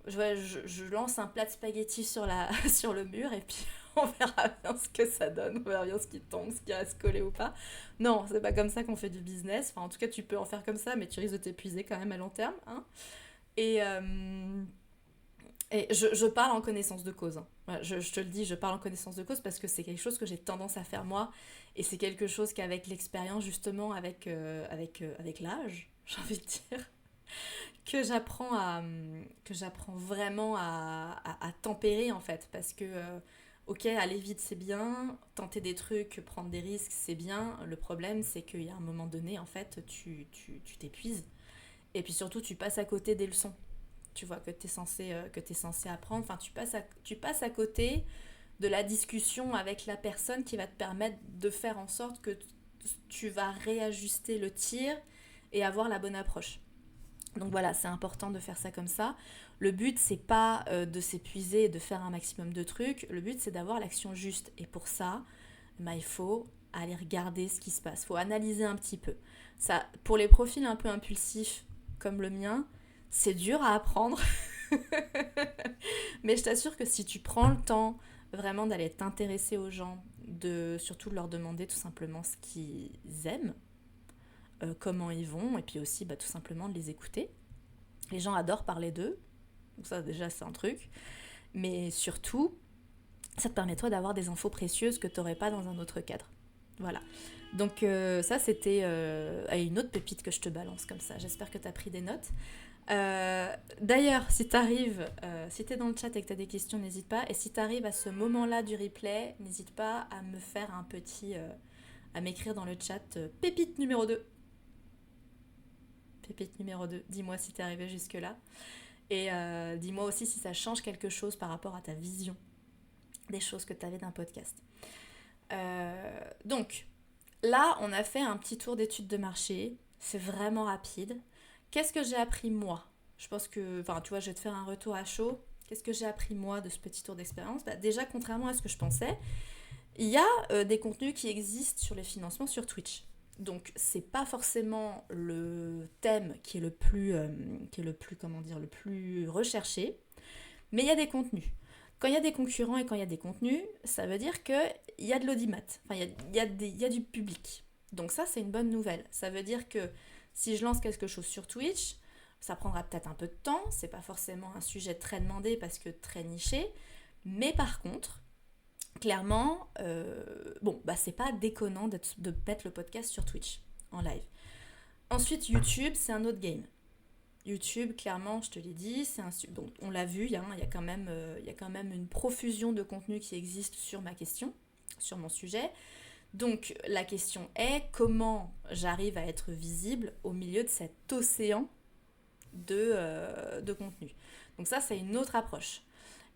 je lance un plat de spaghettis sur le mur, et puis on verra bien ce que ça donne, on verra bien ce qui tombe, ce qui reste collé ou pas. Non, c'est pas comme ça qu'on fait du business. Enfin, en tout cas, tu peux en faire comme ça, mais tu risques de t'épuiser quand même à long terme. Hein. Et je parle en connaissance de cause. Hein. Voilà, je te le dis, je parle en connaissance de cause, parce que c'est quelque chose que j'ai tendance à faire moi, et c'est quelque chose qu'avec l'expérience, justement, avec l'âge, j'ai envie de dire, que j'apprends vraiment à tempérer, en fait. Parce que, ok, aller vite, c'est bien, tenter des trucs, prendre des risques, c'est bien. Le problème, c'est qu'il y a un moment donné, en fait, tu t'épuises. Et puis surtout, tu passes à côté des leçons. Tu vois, que tu es censé apprendre. Enfin, tu passes à côté de la discussion avec la personne qui va te permettre de faire en sorte que tu vas réajuster le tir et avoir la bonne approche. Donc voilà, c'est important de faire ça comme ça. Le but, c'est pas de s'épuiser et de faire un maximum de trucs. Le but, c'est d'avoir l'action juste. Et pour ça, il faut aller regarder ce qui se passe. Il faut analyser un petit peu. Ça, pour les profils un peu impulsifs comme le mien, c'est dur à apprendre. Mais je t'assure que si tu prends le temps vraiment d'aller t'intéresser aux gens, surtout de leur demander tout simplement ce qu'ils aiment, comment ils vont, et puis aussi tout simplement de les écouter. Les gens adorent parler d'eux, donc ça déjà c'est un truc, mais surtout ça te permettra d'avoir des infos précieuses que tu n'aurais pas dans un autre cadre. Voilà. Donc ça c'était une autre pépite que je te balance comme ça. J'espère que tu as pris des notes. D'ailleurs, si t'arrives, si t'es dans le chat et que t'as des questions, n'hésite pas. Et si t'arrives à ce moment-là du replay, n'hésite pas à me faire un petit... à m'écrire dans le chat pépite numéro 2. Pépite numéro 2. Dis-moi si t'es arrivé jusque-là. Et dis-moi aussi si ça change quelque chose par rapport à ta vision des choses que t'avais d'un podcast. Donc, là, on a fait un petit tour d'études de marché. C'est vraiment rapide. Qu'est-ce que j'ai appris moi ? Je pense que, tu vois, je vais te faire un retour à chaud. Qu'est-ce que j'ai appris moi de ce petit tour d'expérience ? Déjà, contrairement à ce que je pensais, il y a des contenus qui existent sur les financements sur Twitch. Donc, c'est pas forcément le thème qui est le plus, le plus recherché. Mais il y a des contenus. Quand il y a des concurrents et quand il y a des contenus, ça veut dire qu'il y a de l'audimat, enfin il y a du public. Donc ça, c'est une bonne nouvelle. Ça veut dire que si je lance quelque chose sur Twitch, ça prendra peut-être un peu de temps, c'est pas forcément un sujet très demandé parce que très niché, mais par contre, clairement, c'est pas déconnant de mettre le podcast sur Twitch en live. Ensuite, YouTube, c'est un autre game. YouTube, clairement, je te l'ai dit, donc, on l'a vu, il y a quand même une profusion de contenu qui existe sur ma question, sur mon sujet. Donc la question est comment j'arrive à être visible au milieu de cet océan de contenu. Donc ça, c'est une autre approche.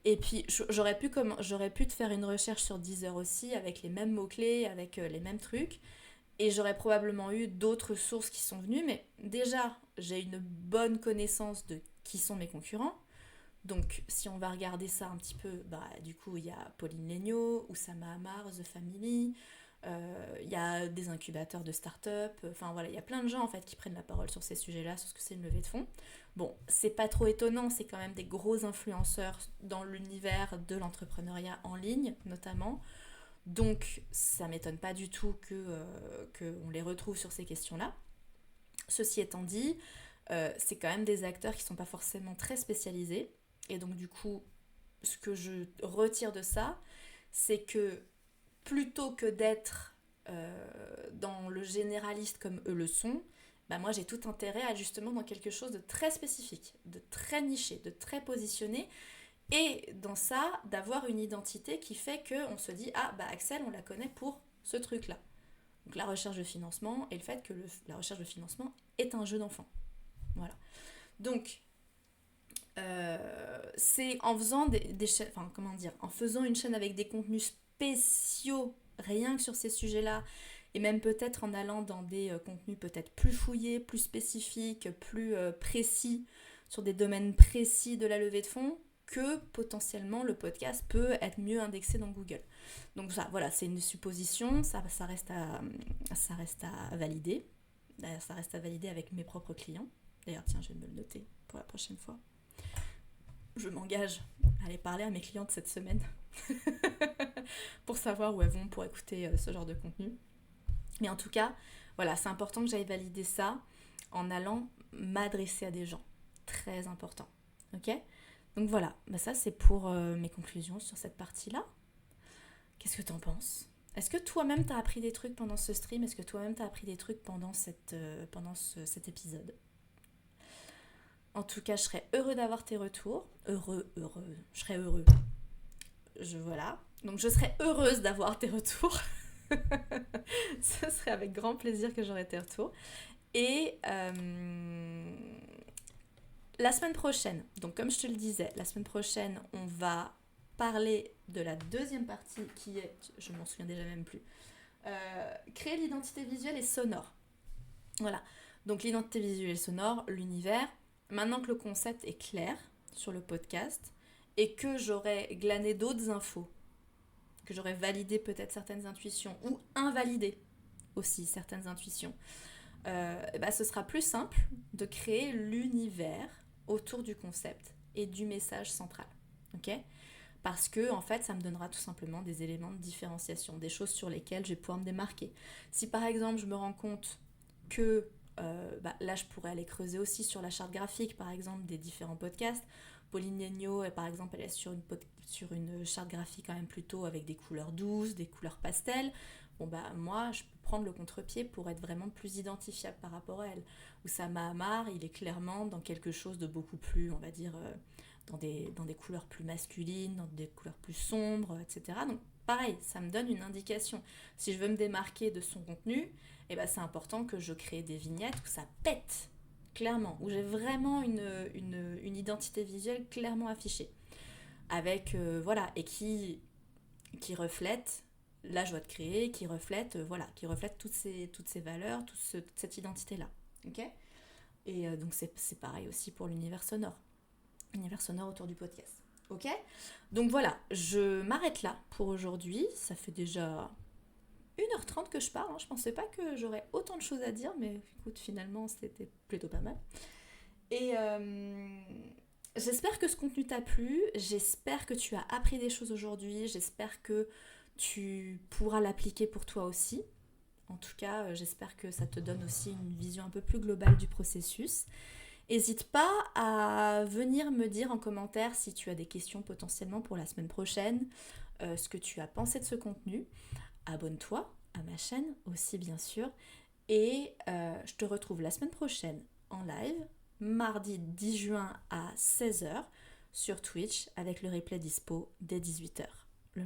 Et puis j'aurais pu te faire une recherche sur Deezer aussi avec les mêmes mots-clés, avec les mêmes trucs. Et j'aurais probablement eu d'autres sources qui sont venues, mais déjà, j'ai une bonne connaissance de qui sont mes concurrents. Donc, si on va regarder ça un petit peu, du coup, il y a Pauline Léniaud, Oussama Hamar, The Family, il y a des incubateurs de start-up, enfin voilà, il y a plein de gens en fait qui prennent la parole sur ces sujets-là, sur ce que c'est une levée de fonds. Bon, c'est pas trop étonnant, c'est quand même des gros influenceurs dans l'univers de l'entrepreneuriat en ligne, notamment. Donc, ça m'étonne pas du tout qu'on les retrouve sur ces questions-là. Ceci étant dit, c'est quand même des acteurs qui sont pas forcément très spécialisés. Et donc, du coup, ce que je retire de ça, c'est que plutôt que d'être dans le généraliste comme eux le sont, moi j'ai tout intérêt à être justement dans quelque chose de très spécifique, de très niché, de très positionné, et dans ça, d'avoir une identité qui fait qu'on se dit « Ah, Axel, on la connaît pour ce truc-là ». Donc la recherche de financement et le fait que la recherche de financement est un jeu d'enfant. Voilà. Donc, c'est en faisant des chaînes, en faisant une chaîne avec des contenus spéciaux, rien que sur ces sujets-là, et même peut-être en allant dans des contenus peut-être plus fouillés, plus spécifiques, plus précis, sur des domaines précis de la levée de fonds, que potentiellement le podcast peut être mieux indexé dans Google. Donc ça, voilà, c'est une supposition, ça reste à valider. D'ailleurs, ça reste à valider avec mes propres clients. D'ailleurs, tiens, je vais me le noter pour la prochaine fois. Je m'engage à aller parler à mes clientes cette semaine pour savoir où elles vont pour écouter ce genre de contenu. Mais en tout cas, voilà, c'est important que j'aille valider ça en allant m'adresser à des gens. Très important. Ok ? Donc voilà, ça c'est pour mes conclusions sur cette partie-là. Qu'est-ce que t'en penses ? Est-ce que toi-même t'as appris des trucs pendant ce stream ? Est-ce que toi-même t'as appris des trucs pendant cet épisode ? En tout cas, je serais heureux d'avoir tes retours. Je serais heureux. Voilà. Donc je serais heureuse d'avoir tes retours. Ce serait avec grand plaisir que j'aurais tes retours. Et la semaine prochaine, donc comme je te le disais, la semaine prochaine, on va parler de la deuxième partie qui est, je m'en souviens déjà même plus, créer l'identité visuelle et sonore. Voilà, donc l'identité visuelle et sonore, l'univers. Maintenant que le concept est clair sur le podcast et que j'aurai glané d'autres infos, que j'aurai validé peut-être certaines intuitions ou invalidé aussi certaines intuitions, ce sera plus simple de créer l'univers autour du concept et du message central. Ok ? Parce que en fait, ça me donnera tout simplement des éléments de différenciation, des choses sur lesquelles je vais pouvoir me démarquer. Si par exemple, je me rends compte que là, je pourrais aller creuser aussi sur la charte graphique, par exemple, des différents podcasts. Pauline Léniaud, par exemple, elle est sur une charte graphique quand même plutôt avec des couleurs douces, des couleurs pastel. Moi, je peux prendre le contre-pied pour être vraiment plus identifiable par rapport à elle. Oussama Hamar, il est clairement dans quelque chose de beaucoup plus, on va dire, dans des couleurs plus masculines, dans des couleurs plus sombres, etc. Donc, pareil, ça me donne une indication. Si je veux me démarquer de son contenu, c'est important que je crée des vignettes où ça pète, clairement, où j'ai vraiment une identité visuelle clairement affichée. Avec, et qui reflète la joie de créer, qui reflète toutes ces valeurs, toute cette identité-là. Ok ? Et donc c'est pareil aussi pour l'univers sonore autour du podcast. Ok ? Donc voilà, je m'arrête là pour aujourd'hui. Ça fait déjà 1h30 que je parle, je pensais pas que j'aurais autant de choses à dire, mais écoute, finalement, c'était plutôt pas mal. Et j'espère que ce contenu t'a plu, j'espère que tu as appris des choses aujourd'hui, j'espère que tu pourras l'appliquer pour toi aussi. En tout cas, j'espère que ça te donne aussi une vision un peu plus globale du processus. N'hésite pas à venir me dire en commentaire si tu as des questions potentiellement pour la semaine prochaine, ce que tu as pensé de ce contenu. Abonne-toi à ma chaîne aussi bien sûr. Et je te retrouve la semaine prochaine en live, mardi 10 juin à 16h sur Twitch avec le replay dispo dès 18h.